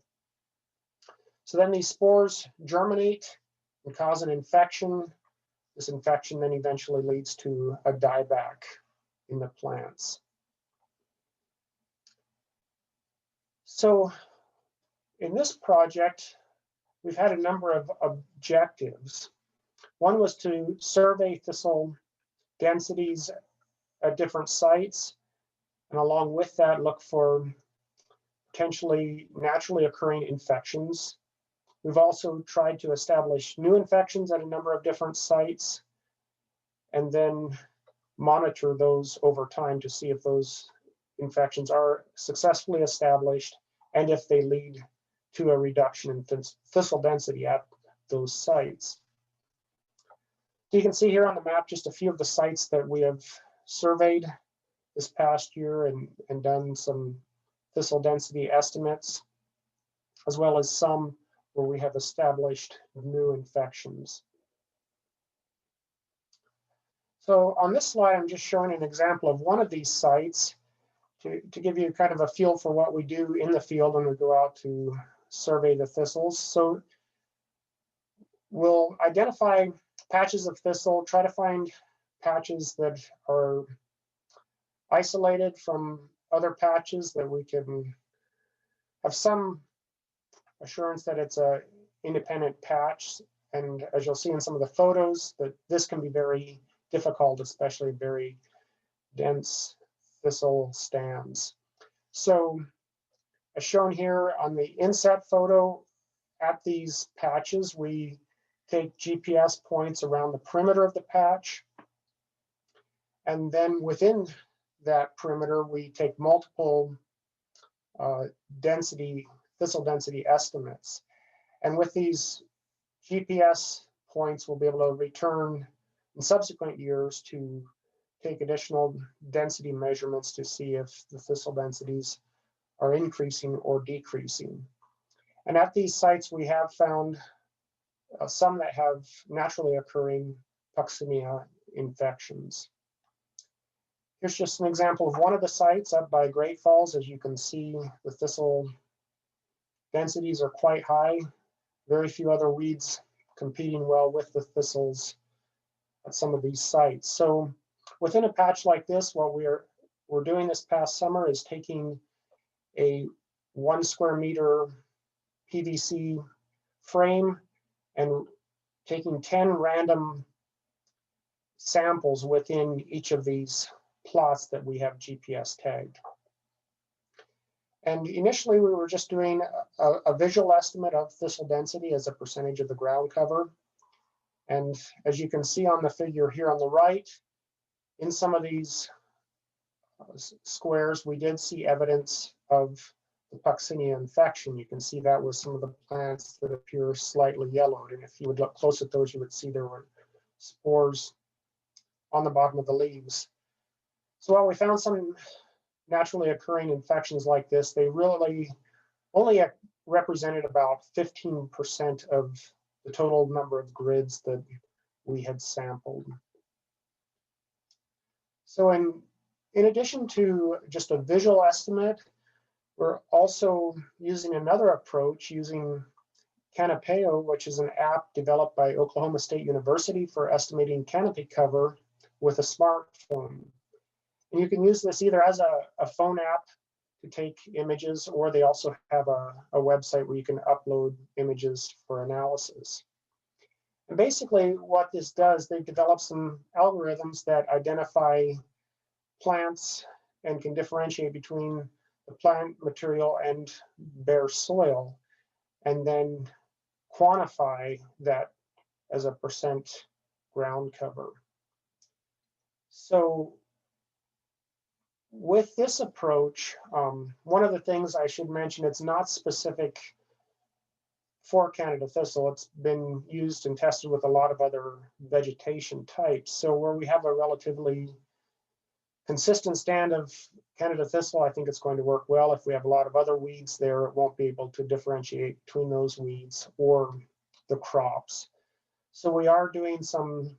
So then these spores germinate and cause an infection. This infection then eventually leads to a dieback in the plants. So in this project, we've had a number of objectives. One was to survey thistle densities at different sites, and along with that, look for potentially naturally occurring infections. We've also tried to establish new infections at a number of different sites, and then monitor those over time to see if those infections are successfully established and if they lead to a reduction in thistle density at those sites. You can see here on the map just a few of the sites that we have surveyed this past year and done some thistle density estimates, as well as some where we have established new infections. So on this slide, I'm just showing an example of one of these sites to give you kind of a feel for what we do in the field when we go out to survey the thistles. So we'll identify patches of thistle, try to find patches that are isolated from other patches that we can have some assurance that it's a independent patch. And as you'll see in some of the photos, that this can be very difficult, especially very dense thistle stands. So as shown here on the inset photo, at these patches, we take GPS points around the perimeter of the patch. And then within that perimeter, we take multiple thistle density estimates. And with these GPS points, we'll be able to return in subsequent years to take additional density measurements to see if the thistle densities are increasing or decreasing. And at these sites, we have found some that have naturally occurring Puccinia infections. Here's just an example of one of the sites up by Great Falls. As you can see, the thistle densities are quite high. Very few other weeds competing well with the thistles at some of these sites. So within a patch like this, what we're doing this past summer is taking a 1 square meter PVC frame and taking 10 random samples within each of these plots that we have GPS tagged. And initially we were just doing a visual estimate of thistle density as a percentage of the ground cover. And as you can see on the figure here on the right, in some of these squares, we did see evidence of the Puccinia infection. You can see that with some of the plants that appear slightly yellowed. And if you would look close at those, you would see there were spores on the bottom of the leaves. So while we found some naturally occurring infections like this, they really only represented about 15% of the total number of grids that we had sampled. So in addition to just a visual estimate, we're also using another approach using Canopeo, which is an app developed by Oklahoma State University for estimating canopy cover with a smartphone. And you can use this either as a phone app to take images, or they also have a website where you can upload images for analysis. And basically what this does, they've developed some algorithms that identify plants and can differentiate between the plant material and bare soil, and then quantify that as a percent ground cover. So with this approach, one of the things I should mention, it's not specific for Canada thistle. It's been used and tested with a lot of other vegetation types. So where we have a relatively consistent stand of Canada thistle, I think it's going to work well. If we have a lot of other weeds there, it won't be able to differentiate between those weeds or the crops. So we are doing some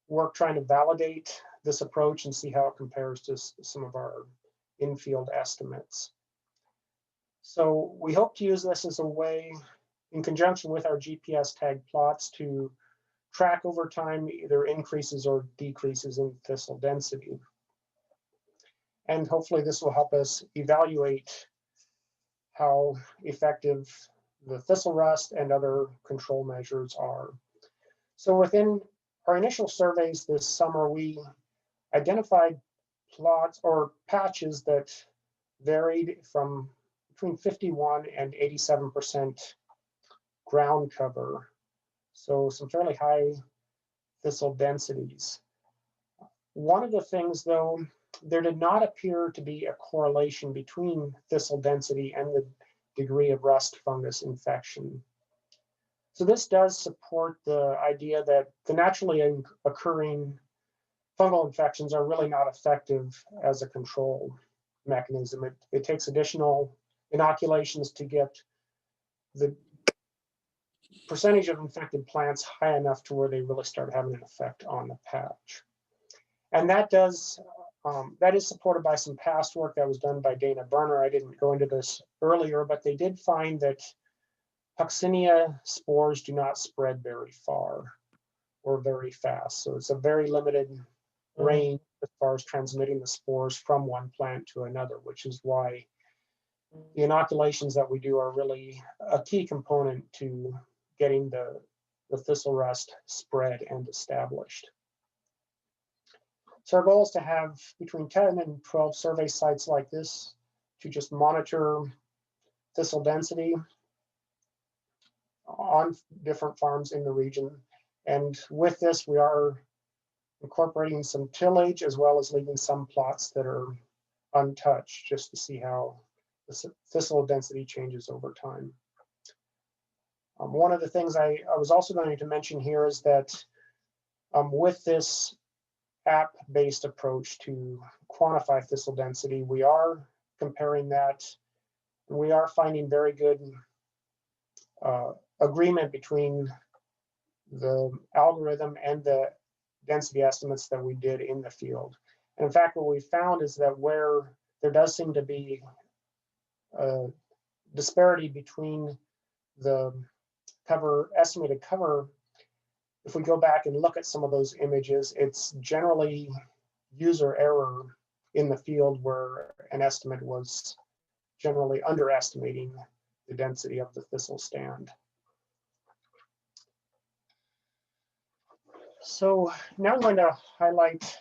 work trying to validate this approach and see how it compares to some of our in-field estimates. So we hope to use this as a way, in conjunction with our GPS tag plots, to track over time either increases or decreases in thistle density. And hopefully this will help us evaluate how effective the thistle rust and other control measures are. So within our initial surveys this summer, we identified plots or patches that varied from between 51 and 87% ground cover. So some fairly high thistle densities. One of the things though, there did not appear to be a correlation between thistle density and the degree of rust fungus infection. So this does support the idea that the naturally occurring fungal infections are really not effective as a control mechanism. It takes additional inoculations to get the percentage of infected plants high enough to where they really start having an effect on the patch. And that does that is supported by some past work that was done by Dana Berner. I didn't go into this earlier, but they did find that Puccinia spores do not spread very far or very fast. So it's a very limited range as far as transmitting the spores from one plant to another, which is why the inoculations that we do are really a key component to getting the thistle rust spread and established. So our goal is to have between 10 and 12 survey sites like this to just monitor thistle density on different farms in the region. And with this, we are incorporating some tillage as well as leaving some plots that are untouched just to see how the thistle density changes over time. One of the things I was also going to mention here is that with this app-based approach to quantify thistle density, we are comparing that, and we are finding very good agreement between the algorithm and the density estimates that we did in the field. And in fact, what we found is that where there does seem to be a disparity between the estimated cover, if we go back and look at some of those images, it's generally user error in the field where an estimate was generally underestimating the density of the thistle stand. So now I'm going to highlight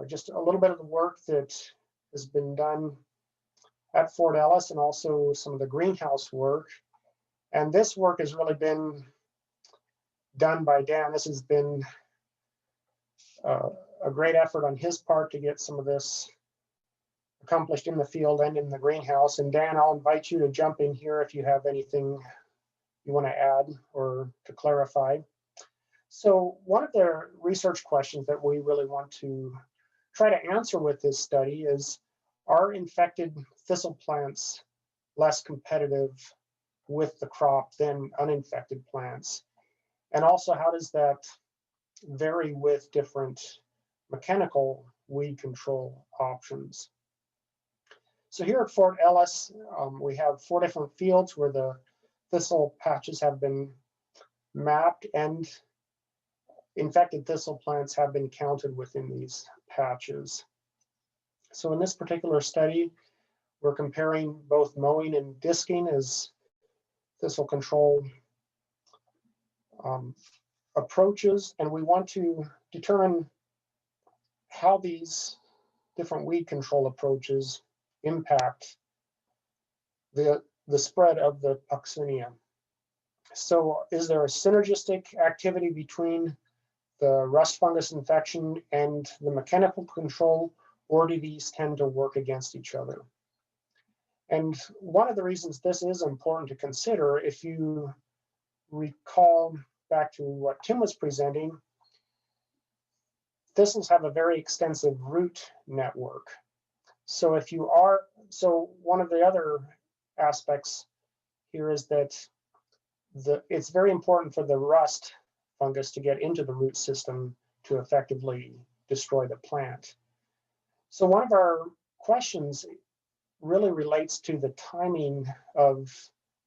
just a little bit of the work that has been done at Fort Ellis and also some of the greenhouse work. And this work has really been done by Dan. This has been a great effort on his part to get some of this accomplished in the field and in the greenhouse. And Dan, I'll invite you to jump in here if you have anything you want to add or to clarify. So one of the research questions that we really want to try to answer with this study is, are infected thistle plants less competitive with the crop than uninfected plants? And also, how does that vary with different mechanical weed control options? So here at Fort Ellis, we have 4 different fields where the thistle patches have been mapped, and infected thistle plants have been counted within these patches. So in this particular study, we're comparing both mowing and disking as thistle control approaches, and we want to determine how these different weed control approaches impact the spread of the Puccinia. So is there a synergistic activity between the rust fungus infection and the mechanical control, or do these tend to work against each other? And one of the reasons this is important to consider, if you recall back to what Tim was presenting, thistles have a very extensive root network. So one of the other aspects here is that it's very important for the rust fungus to get into the root system to effectively destroy the plant. So one of our questions really relates to the timing of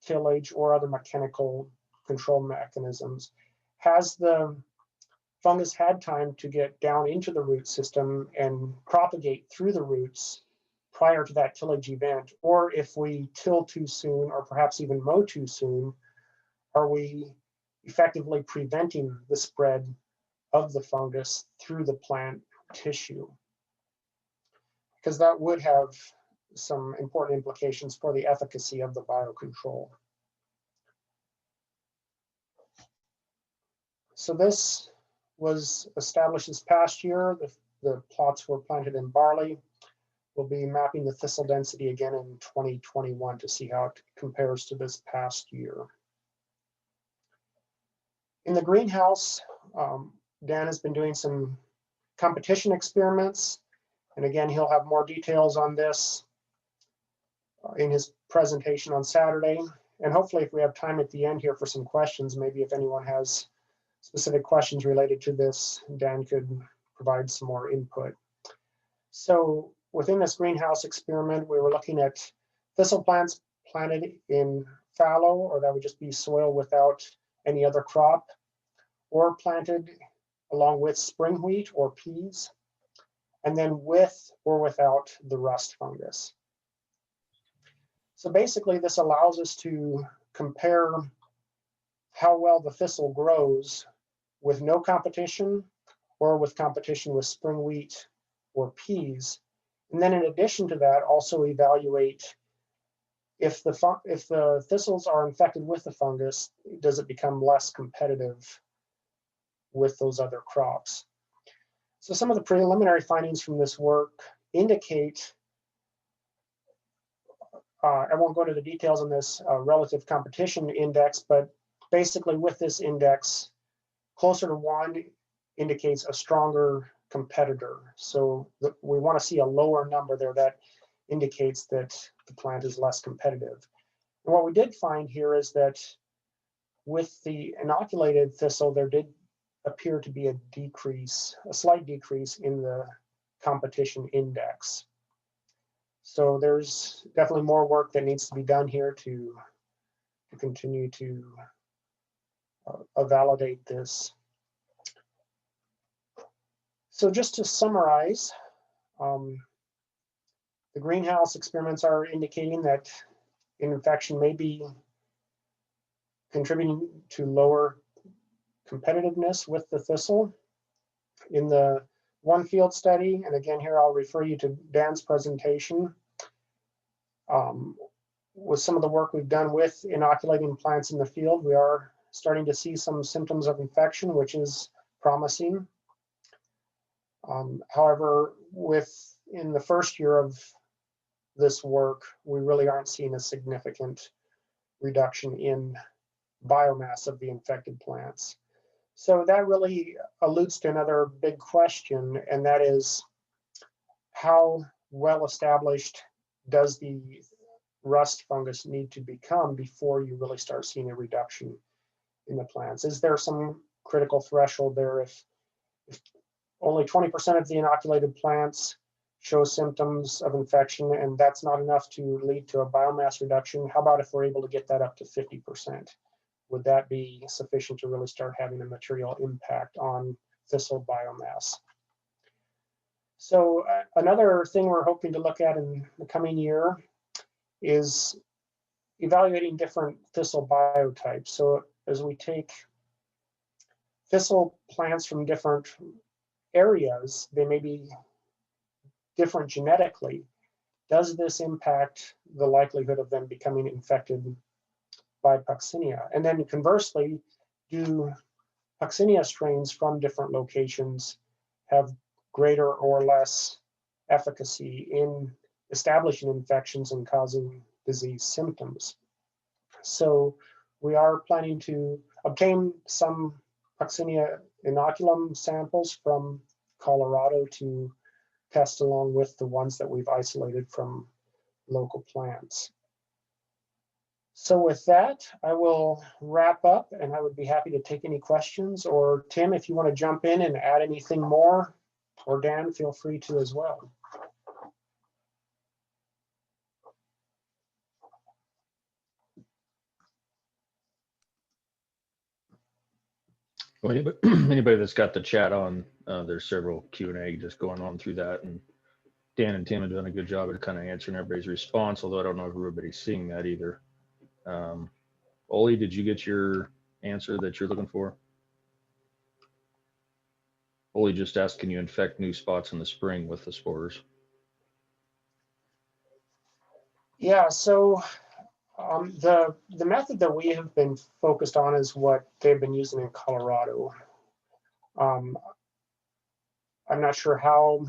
tillage or other mechanical control mechanisms. Has the fungus had time to get down into the root system and propagate through the roots prior to that tillage event? Or if we till too soon, or perhaps even mow too soon, are we effectively preventing the spread of the fungus through the plant tissue? Because that would have some important implications for the efficacy of the biocontrol. So this was established this past year. The plots were planted in barley. We'll be mapping the thistle density again in 2021 to see how it compares to this past year. In the greenhouse, Dan has been doing some competition experiments. And again, he'll have more details on this in his presentation on Saturday. And hopefully if we have time at the end here for some questions, maybe if anyone has specific questions related to this, Dan could provide some more input. So within this greenhouse experiment, we were looking at thistle plants planted in fallow, or that would just be soil without any other crop, or planted along with spring wheat or peas, and then with or without the rust fungus. So basically this allows us to compare how well the thistle grows with no competition or with competition with spring wheat or peas. And then in addition to that, also evaluate if the thistles are infected with the fungus, does it become less competitive with those other crops? So some of the preliminary findings from this work indicate, I won't go into the details on this relative competition index, but basically with this index, closer to 1 indicates a stronger competitor. So we want to see a lower number there that indicates that the plant is less competitive. And what we did find here is that with the inoculated thistle, there did appear to be a slight decrease in the competition index. So there's definitely more work that needs to be done here to continue to validate this. So just to summarize, the greenhouse experiments are indicating that infection may be contributing to lower competitiveness with the thistle. In the one field study, and again here I'll refer you to Dan's presentation, with some of the work we've done with inoculating plants in the field, we are starting to see some symptoms of infection, which is promising. However, in the first year of this work, we really aren't seeing a significant reduction in biomass of the infected plants. So that really alludes to another big question, and that is, how well established does the rust fungus need to become before you really start seeing a reduction in the plants? Is there some critical threshold there? If only 20% of the inoculated plants show symptoms of infection, and that's not enough to lead to a biomass reduction, how about if we're able to get that up to 50%? Would that be sufficient to really start having a material impact on thistle biomass? So another thing we're hoping to look at in the coming year is evaluating different thistle biotypes. So as we take thistle plants from different areas, they may be different genetically. Does this impact the likelihood of them becoming infected by Puccinia? And then conversely, do Puccinia strains from different locations have greater or less efficacy in establishing infections and causing disease symptoms? So we are planning to obtain some Puccinia inoculum samples from Colorado to test along with the ones that we've isolated from local plants. So with that, I will wrap up, and I would be happy to take any questions. Or Tim, if you want to jump in and add anything more, or Dan, feel free to as well. Well, anybody that's got the chat on, there's several Q&A just going on through that, and Dan and Tim have done a good job of kind of answering everybody's response, although I don't know if everybody's seeing that either. Oli, did you get your answer that you're looking for? Oli just asked, can you infect new spots in the spring with the spores? Yeah, so the method that we have been focused on is what they've been using in Colorado. I'm not sure how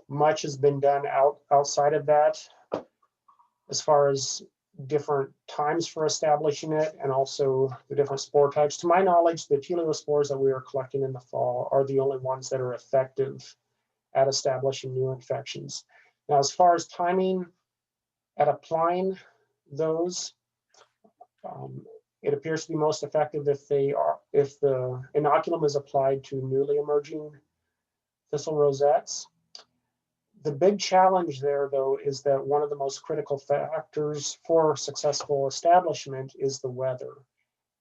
much has been done outside of that as far as different times for establishing it and also the different spore types. To my knowledge, the teliospores that we are collecting in the fall are the only ones that are effective at establishing new infections. Now, as far as timing at applying those, it appears to be most effective if the inoculum is applied to newly emerging thistle rosettes. The big challenge there, though, is that one of the most critical factors for successful establishment is the weather.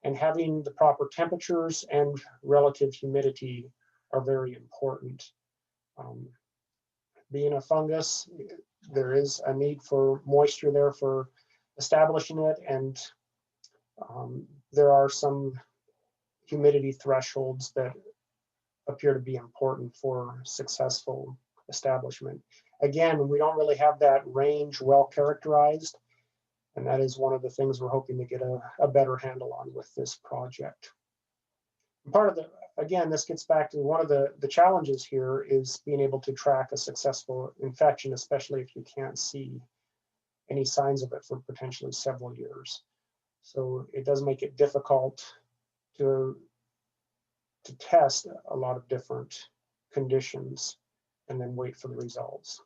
And having the proper temperatures and relative humidity are very important. Being a fungus, there is a need for moisture there for establishing it, and there are some humidity thresholds that appear to be important for successful establishment. Again, we don't really have that range well characterized, and that is one of the things we're hoping to get a better handle on with this project. Part of the, again, this gets back to one of the challenges here is being able to track a successful infection, especially if you can't see any signs of it for potentially several years. So it does make it difficult to test a lot of different conditions and then wait for the results.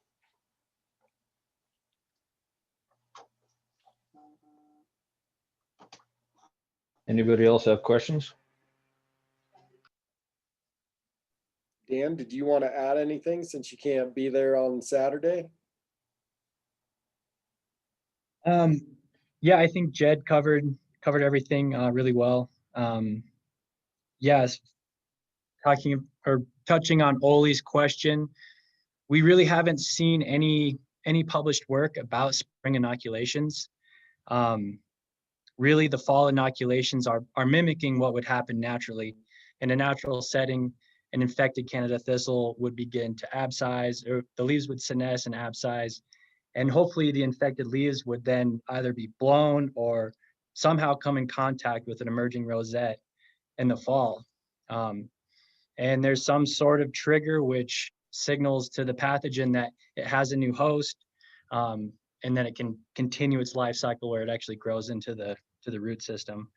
Anybody else have questions? Dan, did you want to add anything since you can't be there on Saturday? Yeah, I think Jed covered everything really well. Yes, touching on Oli's question, we really haven't seen any published work about spring inoculations. Really, the fall inoculations are mimicking what would happen naturally in a natural setting. an infected Canada thistle would begin to abscise, or the leaves would senesce and abscise. And hopefully the infected leaves would then either be blown or somehow come in contact with an emerging rosette in the fall. And there's some sort of trigger which signals to the pathogen that it has a new host, and then it can continue its life cycle where it actually grows into the root system.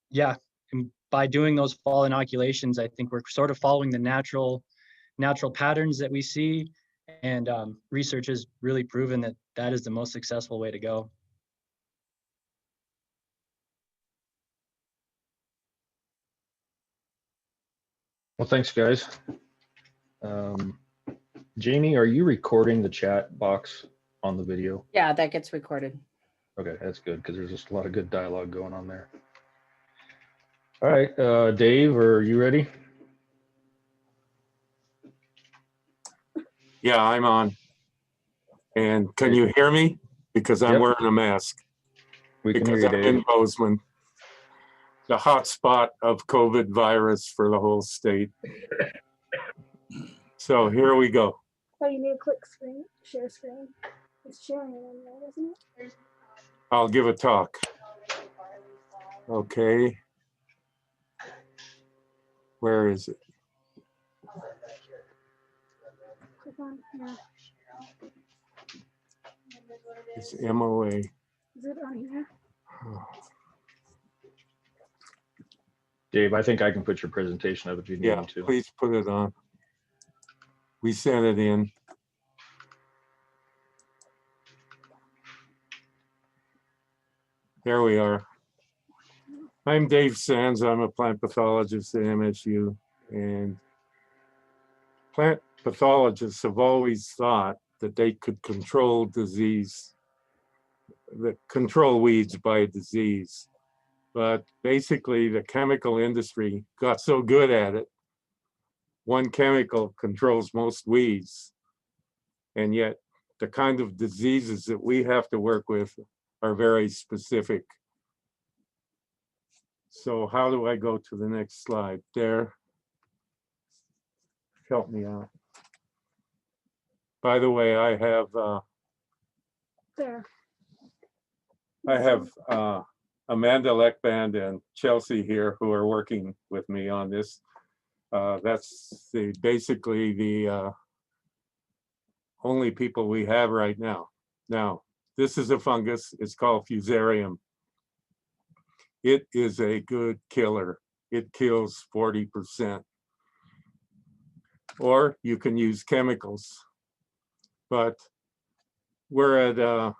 Yeah, and by doing those fall inoculations, I think we're sort of following the natural patterns that we see, and research has really proven that that is the most successful way to go. Well, thanks, guys. Jamie, are you recording the chat box on the video? Yeah, that gets recorded. Okay, that's good because there's just a lot of good dialogue going on there. All right, Dave, are you ready? Yeah, I'm on. And can you hear me? Because I'm Yep. wearing a mask. We can hear Because you, I'm Dave. in Bozeman, the hot spot of COVID virus for the whole state. So here we go. Oh, you need a quick screen, share screen. It's sharing it in there, isn't it? I'll give a talk. Okay. Where is it? Click on here. It's MOA. Is it on here? Dave, I think I can put your presentation up if you need Yeah, me to. please put it on. We sent it in. There we are. I'm Dave Sands. I'm a plant pathologist at MSU, and plant pathologists have always thought that they could control disease, control weeds by disease. But basically the chemical industry got so good at it. One chemical controls most weeds. And yet the kind of diseases that we have to work with are very specific. So how do I go to the next slide? There. Help me out. By the way, I have There. Amanda Leckband and Chelsey here who are working with me on this. That's basically the only people we have right now. Now, this is a fungus. It's called Fusarium. It is a good killer. It kills 40%. Or you can use chemicals. But we're at a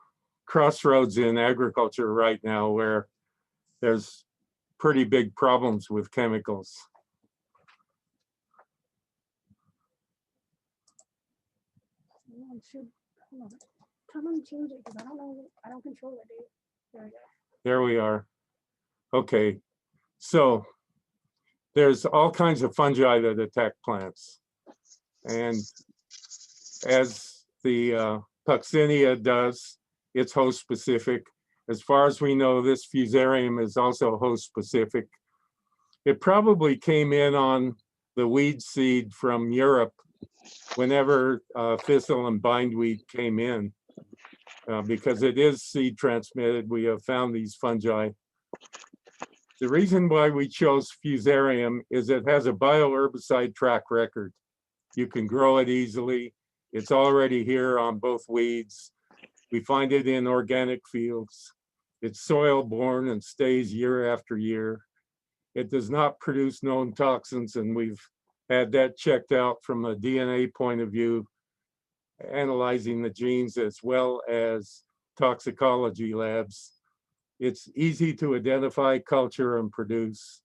crossroads in agriculture right now where there's pretty big problems with chemicals. Someone should, hold on. Tell them to change it because I don't know, I don't control it, dude. There we go. There we are. Okay, so there's all kinds of fungi that attack plants. And as the Puccinia does, it's host specific. As far as we know, this Fusarium is also host specific. It probably came in on the weed seed from Europe whenever thistle and bindweed came in, because it is seed transmitted. We have found these fungi. The reason why we chose Fusarium is it has a bioherbicide track record. You can grow it easily. It's already here on both weeds. We find it in organic fields. It's soil borne and stays year after year. It does not produce known toxins, and we've had that checked out from a DNA point of view, analyzing the genes as well as toxicology labs. It's easy to identify, culture, and produce.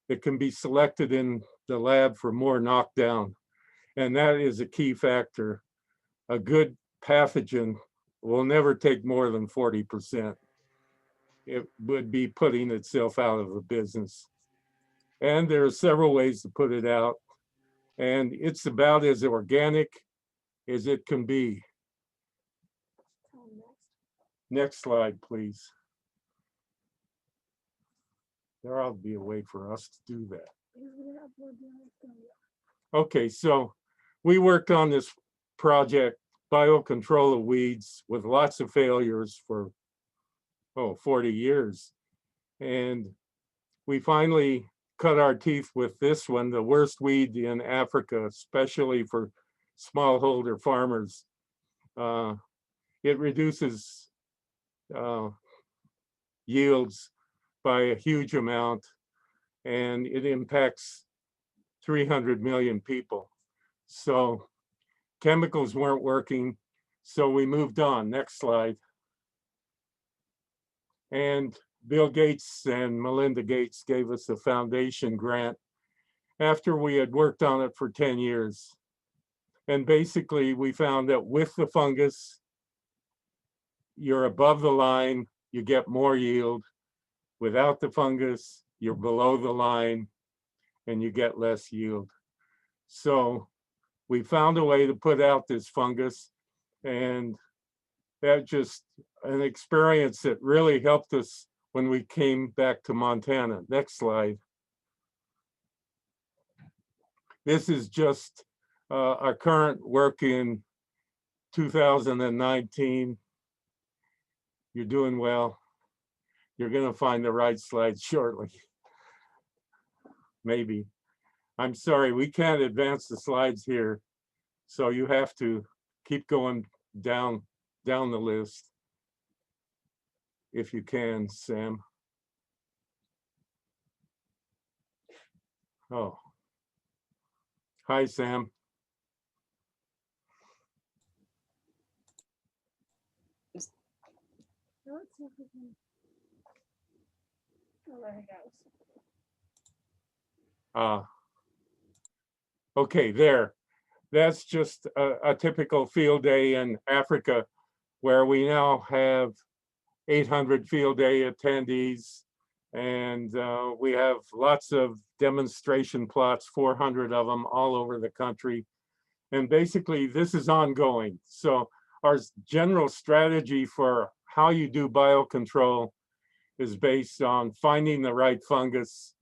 It can be selected in the lab for more knockdown, and that is a key factor. A good pathogen will never take more than 40%. It would be putting itself out of the business. And there are several ways to put it out. And it's about as organic as it can be. Next slide, please. There ought to be a way for us to do that. Because we didn't upload the other thing yet. Okay, so we worked on this project, Biocontrol of weeds, with lots of failures for 40 years. And we finally cut our teeth with this one, the worst weed in Africa, especially for smallholder farmers. It reduces yields by a huge amount, and it impacts 300 million people. So chemicals weren't working, so we moved on. Next slide. And Bill Gates and Melinda Gates gave us a foundation grant after we had worked on it for 10 years. And basically we found that with the fungus, you're above the line, you get more yield. Without the fungus, you're below the line and you get less yield. So we found a way to put out this fungus, and that just an experience that really helped us when we came back to Montana. Next slide. This is just our current work in 2019. You're doing well. You're going to find the right slide shortly. Maybe. I'm sorry, we can't advance the slides here. So you have to keep going down the list. If you can, Sam. Oh. Hi, Sam. Now let's see if we can. Oh, there he goes. Okay, there. That's just a typical field day in Africa, where we now have 800 field day attendees, and we have lots of demonstration plots, 400 of them all over the country. And basically this is ongoing. So our general strategy for how you do biocontrol is based on finding the right fungus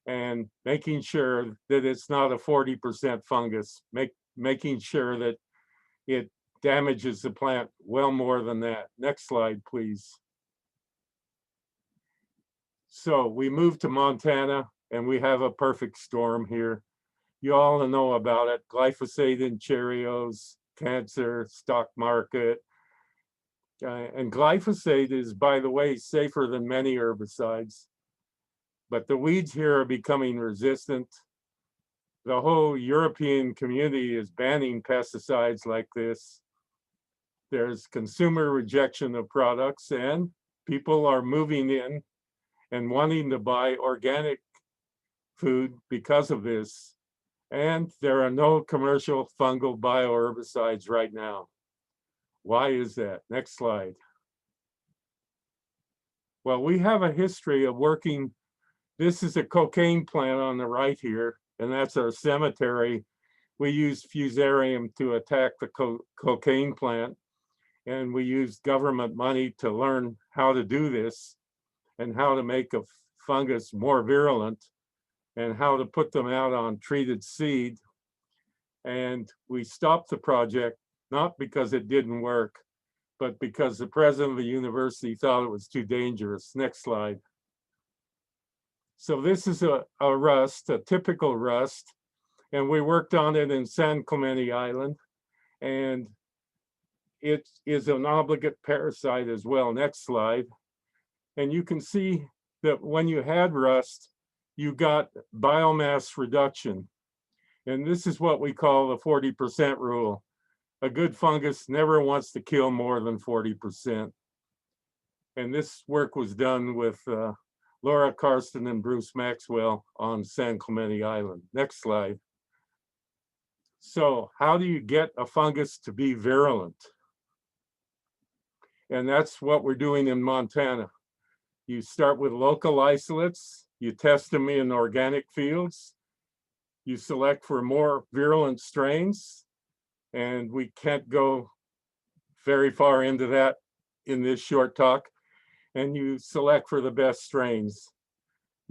and making sure that it's not a 40% fungus, making sure that it damages the plant well more than that. Next slide, please. So we moved to Montana and we have a perfect storm here. You all know about it. Glyphosate in Cheerios, cancer, stock market. And glyphosate is, by the way, safer than many herbicides. But the weeds here are becoming resistant. The whole European community is banning pesticides like this. There's consumer rejection of products, and people are moving in and wanting to buy organic food because of this. And there are no commercial fungal bioherbicides right now. Why is that? Next slide. Well, we have a history of working. This is a cocaine plant on the right here, and that's our cemetery. We used fusarium to attack the cocaine plant, and we used government money to learn how to do this and how to make a fungus more virulent and how to put them out on treated seed. And we stopped the project, not because it didn't work, but because the president of the university thought it was too dangerous. Next slide. So this is a rust, a typical rust, and we worked on it in San Clemente Island, and it is an obligate parasite as well. Next slide. And you can see that when you had rust, you got biomass reduction. And this is what we call the 40% rule. A good fungus never wants to kill more than 40%. And this work was done with Laura Karsten and Bruce Maxwell on San Clemente Island. Next slide. So how do you get a fungus to be virulent? And that's what we're doing in Montana. You start with local isolates, you test them in organic fields, you select for more virulent strains, and we can't go very far into that in this short talk, and you select for the best strains.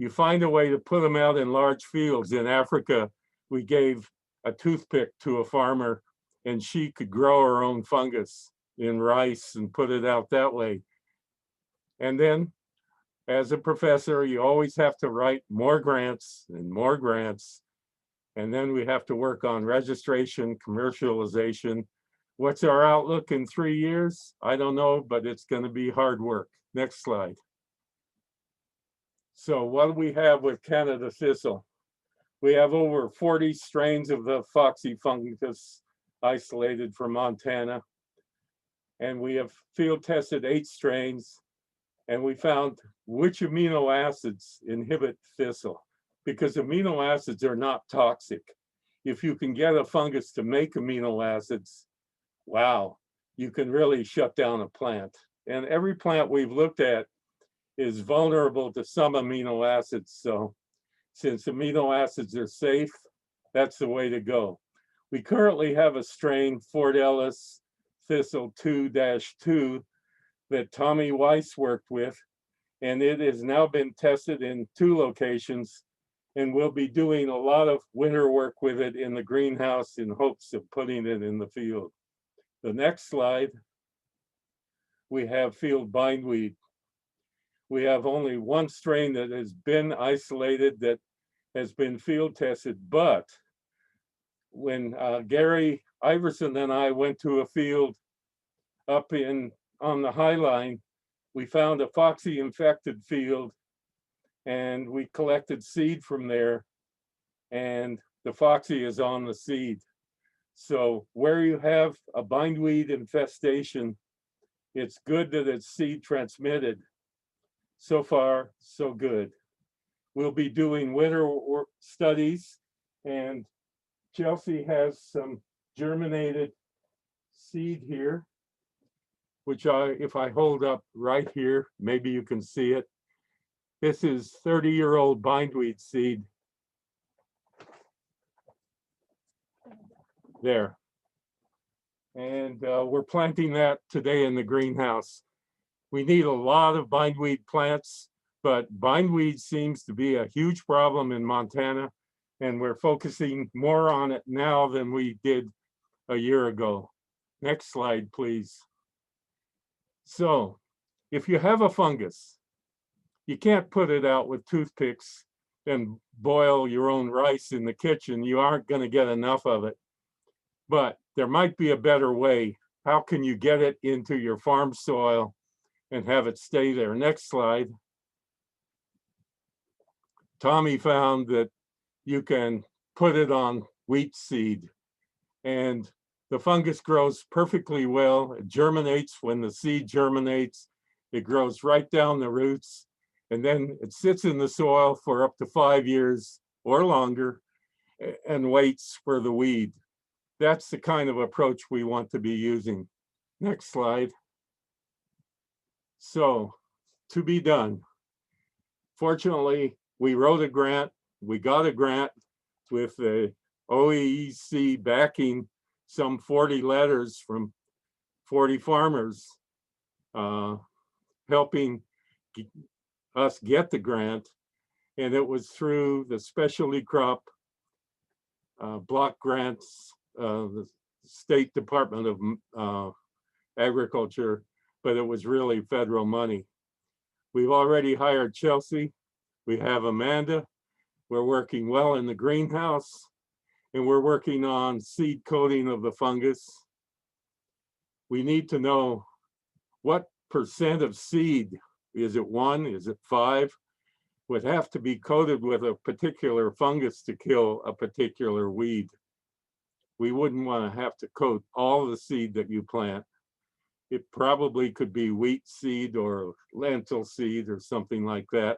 you find a way to put them out in large fields. In Africa, we gave a toothpick to a farmer and she could grow her own fungus in rice and put it out that way. And then as a professor, you always have to write more grants and more grants. And then we have to work on registration, commercialization. What's our outlook in 3 years? I don't know, but it's going to be hard work. Next slide. So what do we have with Canada thistle? We have over 40 strains of the foxy fungus isolated from Montana. And we have field tested 8 strains. And we found which amino acids inhibit thistle, because amino acids are not toxic. If you can get a fungus to make amino acids, wow, you can really shut down a plant. And every plant we've looked at is vulnerable to some amino acids. So since amino acids are safe, that's the way to go. We currently have a strain, Fort Ellis Thistle 2-2, that Tommy Weiss worked with, and it has now been tested in 2 locations, and we'll be doing a lot of winter work with it in the greenhouse in hopes of putting it in the field. The next slide, we have field bindweed. We have only 1 strain that has been isolated that has been field tested, but when Gary Iverson and I went to a field up on the High Line, we found a foxy infected field and we collected seed from there, and the foxy is on the seed. So where you have a bindweed infestation, it's good that it's seed transmitted. So far, so good. We'll be doing winter work studies, and Chelsey has some germinated seed here, which if I hold up right here, maybe you can see it. This is 30-year-old bindweed seed. There. And we're planting that today in the greenhouse. We need a lot of bindweed plants, but bindweed seems to be a huge problem in Montana, and we're focusing more on it now than we did a year ago. Next slide, please. So if you have a fungus, you can't put it out with toothpicks and boil your own rice in the kitchen. You aren't going to get enough of it. But there might be a better way. How can you get it into your farm soil and have it stay there? Next slide. Tommy found that you can put it on wheat seed, and the fungus grows perfectly well. It germinates when the seed germinates. It grows right down the roots, and then it sits in the soil for up to 5 years or longer and waits for the weed. That's the kind of approach we want to be using. Next slide. So, to be done. Fortunately, we wrote a grant. We got a grant with the OAEC backing some 40 letters from 40 farmers, helping us get the grant. And it was through the specialty crop block grants, the State Department of Agriculture, but it was really federal money. We've already hired Chelsey. We have Amanda. We're working well in the greenhouse, and we're working on seed coating of the fungus. We need to know what % of seed, is it 1, is it 5, would have to be coated with a particular fungus to kill a particular weed. We wouldn't want to have to coat all the seed that you plant. It probably could be wheat seed or lentil seed or something like that,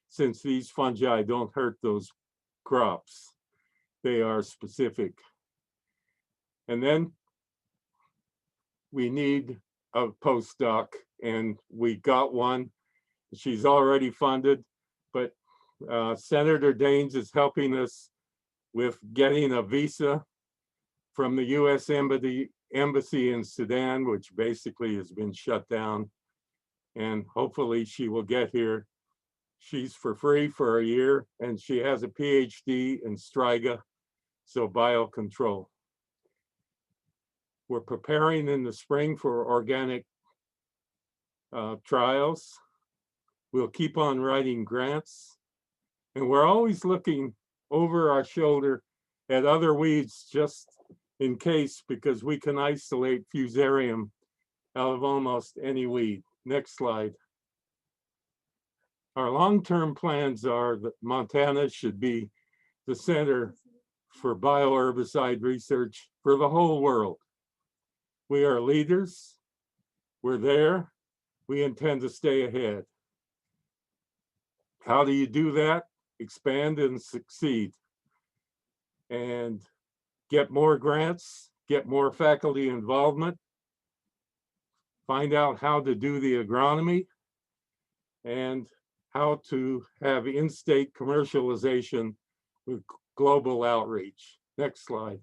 since these fungi don't hurt those crops. They are specific. And then we need a postdoc, and we got one. She's already funded, but Senator Daines is helping us with getting a visa from the US Embassy in Sudan, which basically has been shut down. And hopefully she will get here She's for free for a year, and she has a PhD in Striga, so biocontrol. We're preparing in the spring for organic trials. We'll keep on writing grants, and we're always looking over our shoulder at other weeds just in case, because we can isolate fusarium out of almost any weed. Next slide. Our long-term plans are that Montana should be the center for bioherbicide research for the whole world. We are leaders. We're there. We intend to stay ahead. How do you do that? Expand and succeed. And get more grants, get more faculty involvement, find out how to do the agronomy, and how to have in-state commercialization with global outreach. Next slide.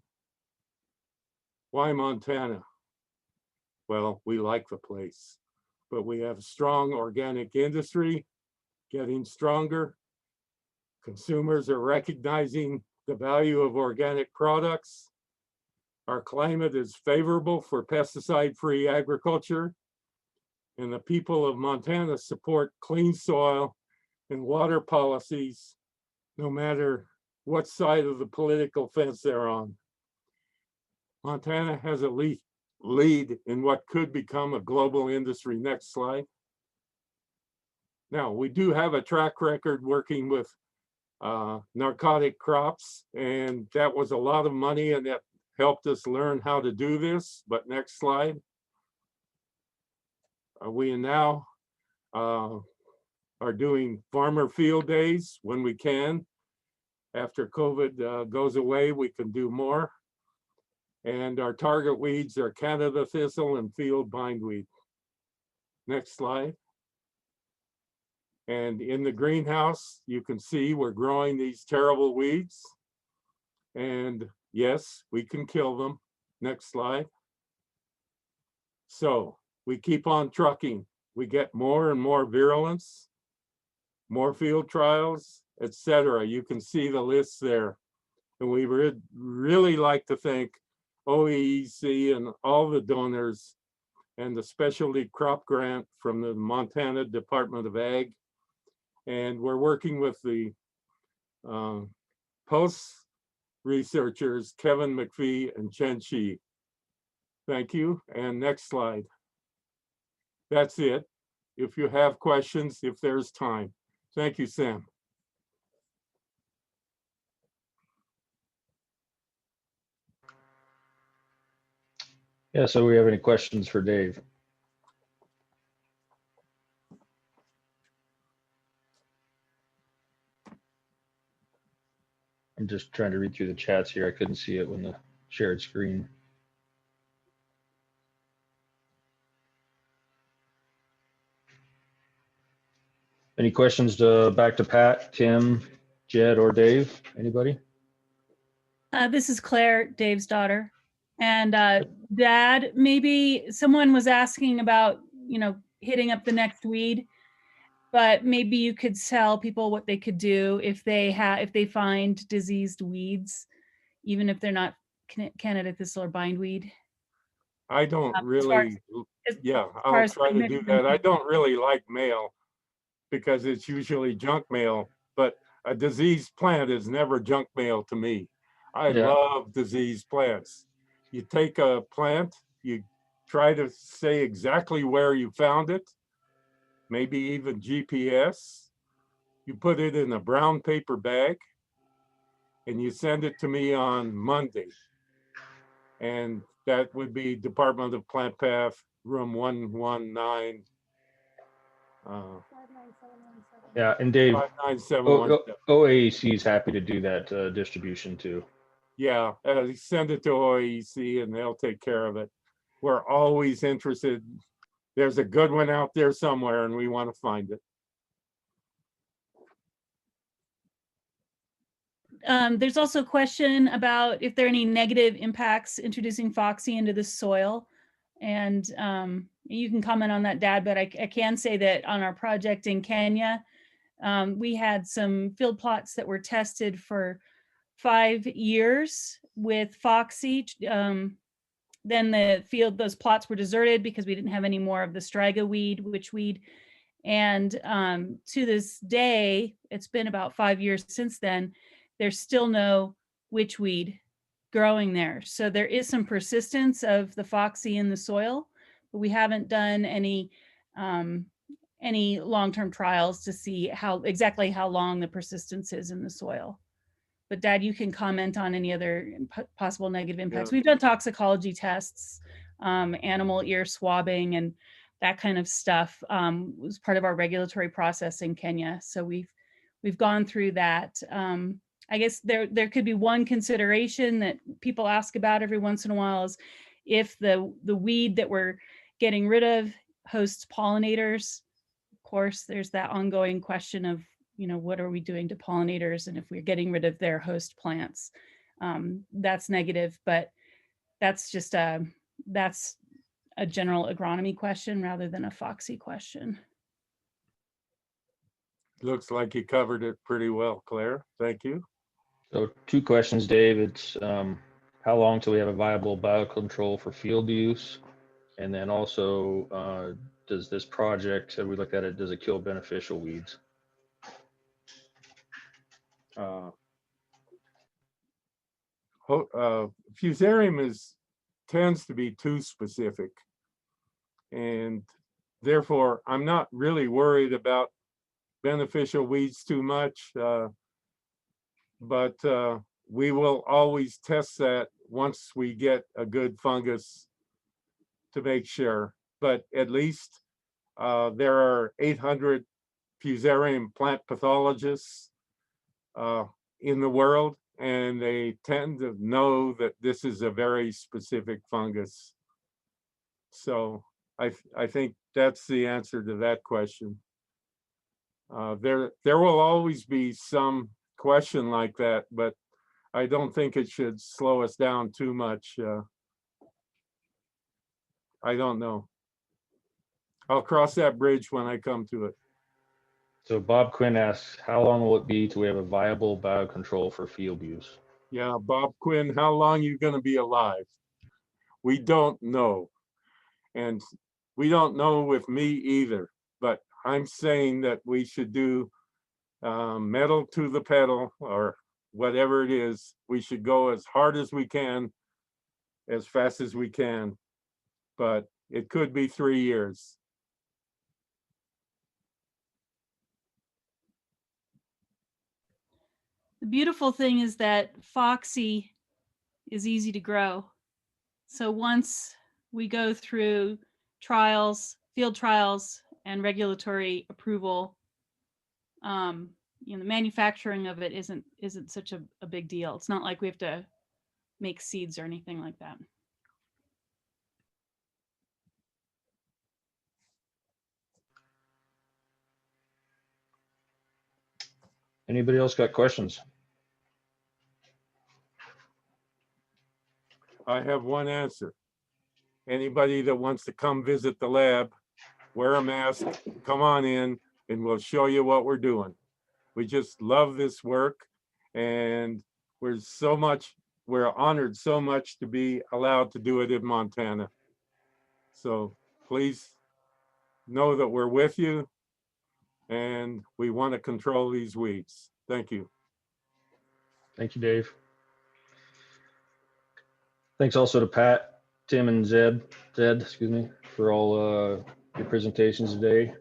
Why Montana? Well, we like the place, but we have strong organic industry, getting stronger. Consumers are recognizing the value of organic products. Our climate is favorable for pesticide-free agriculture, and the people of Montana support clean soil and water policies, no matter what side of the political fence they're on. Montana has a lead in what could become a global industry. Next slide. Now, we do have a track record working with narcotic crops, and that was a lot of money, and that helped us learn how to do this. But next slide. We now are doing farmer field days when we can. After COVID goes away, we can do more. And our target weeds are Canada thistle and field bindweed. Next slide. And in the greenhouse, you can see we're growing these terrible weeds. And yes, we can kill them. Next slide. So we keep on trucking. We get more and more virulence, more field trials, etc. You can see the list there. And we would really like to thank OAEC and all the donors and the specialty crop grant from the Montana Department of Ag. And we're working with the post researchers, Kevin McPhee and Chelsey. Thank you. And next slide. That's it. If you have questions, if there's time. Thank you, Sam. Yeah, so we have any questions for Dave? I'm just trying to read through the chats here. I couldn't see it when the shared screen. Any questions back to Pat, Tim, Jed, or Dave? Anybody? This is Claire, Dave's daughter. And Dad, maybe someone was asking about, hitting up the next weed, but maybe you could tell people what they could do if they find diseased weeds, even if they're not Canada thistle or bindweed. I don't really, I'll try to do that. I don't really like mail because it's usually junk mail, but a diseased plant is never junk mail to me. I love diseased plants. You take a plant, you try to say exactly where you found it, maybe even GPS. You put it in a brown paper bag and you send it to me on Monday. And that would be Department of Plant Path, room 119. Yeah, and Dave, 59717. OAEC is happy to do that distribution too. Yeah, send it to OAEC and they'll take care of it. We're always interested. There's a good one out there somewhere and we want to find it. There's also a question about if there are any negative impacts introducing Foxy into the soil. And you can comment on that, Dad, but I can say that on our project in Kenya, We had some field plots that were tested for 5 years with Foxy. Then those plots were deserted because we didn't have any more of the striga weed, witchweed. And to this day, it's been about 5 years since then, there's still no witchweed growing there. So there is some persistence of the Foxy in the soil, but we haven't done any long-term trials to see exactly how long the persistence is in the soil. But Dad, you can comment on any other possible negative impacts. Yeah. We've done toxicology tests, animal ear swabbing, and that kind of stuff was part of our regulatory process in Kenya. So we've gone through that. I guess there could be one consideration that people ask about every once in a while is if the weed that we're getting rid of hosts pollinators. Of course, there's that ongoing question of, what are we doing to pollinators? And if we're getting rid of their host plants, that's negative, but that's just that's a general agronomy question rather than a Foxy question. Looks like you covered it pretty well, Claire. Thank you. So 2 questions, Dave. It's how long till we have a viable biocontrol for field use? And then also, does this project, have we looked at it, does it kill beneficial weeds? Fusarium tends to be too specific. And therefore, I'm not really worried about beneficial weeds too much. But we will always test that once we get a good fungus to make sure. But at least there are 800 Fusarium plant pathologists in the world, and they tend to know that this is a very specific fungus. So I think that's the answer to that question. There will always be some question like that, but I don't think it should slow us down too much. I don't know. I'll cross that bridge when I come to it. So Bob Quinn asks, how long will it be till we have a viable biocontrol for field use? Yeah, Bob Quinn, how long are you going to be alive? We don't know. And we don't know with me either, but I'm saying that we should do metal to the pedal, or whatever it is. We should go as hard as we can, as fast as we can, but it could be 3 years. The beautiful thing is that Foxy is easy to grow. So once we go through trials, field trials, and regulatory approval, the manufacturing of it isn't such a big deal. It's not like we have to make seeds or anything like that. Anybody else got questions? I have one answer. Anybody that wants to come visit the lab, wear a mask, come on in, and we'll show you what we're doing. We just love this work, and we're honored so much to be allowed to do it in Montana. So please know that we're with you, and we want to control these weeds. Thank you. Thank you, Dave. Thanks also to Pat, Tim, and Zed, excuse me, for all your presentations today.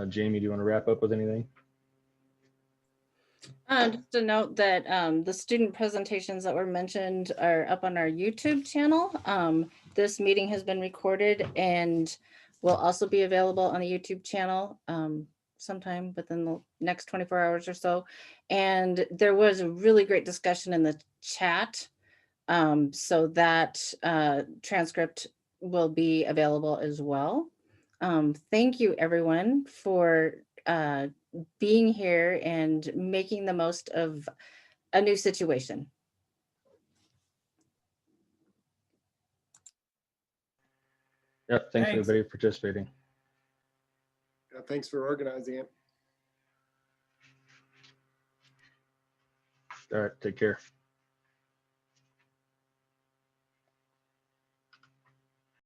Jamie, do you want to wrap up with anything? Just a note that the student presentations that were mentioned are up on our YouTube channel. This meeting has been recorded and will also be available on the YouTube channel sometime within the next 24 hours or so. And there was a really great discussion in the chat. So that transcript will be available as well. Thank you, everyone, for being here and making the most of a new situation. Yep, thanks everybody for participating. Thanks for organizing it. All right, take care.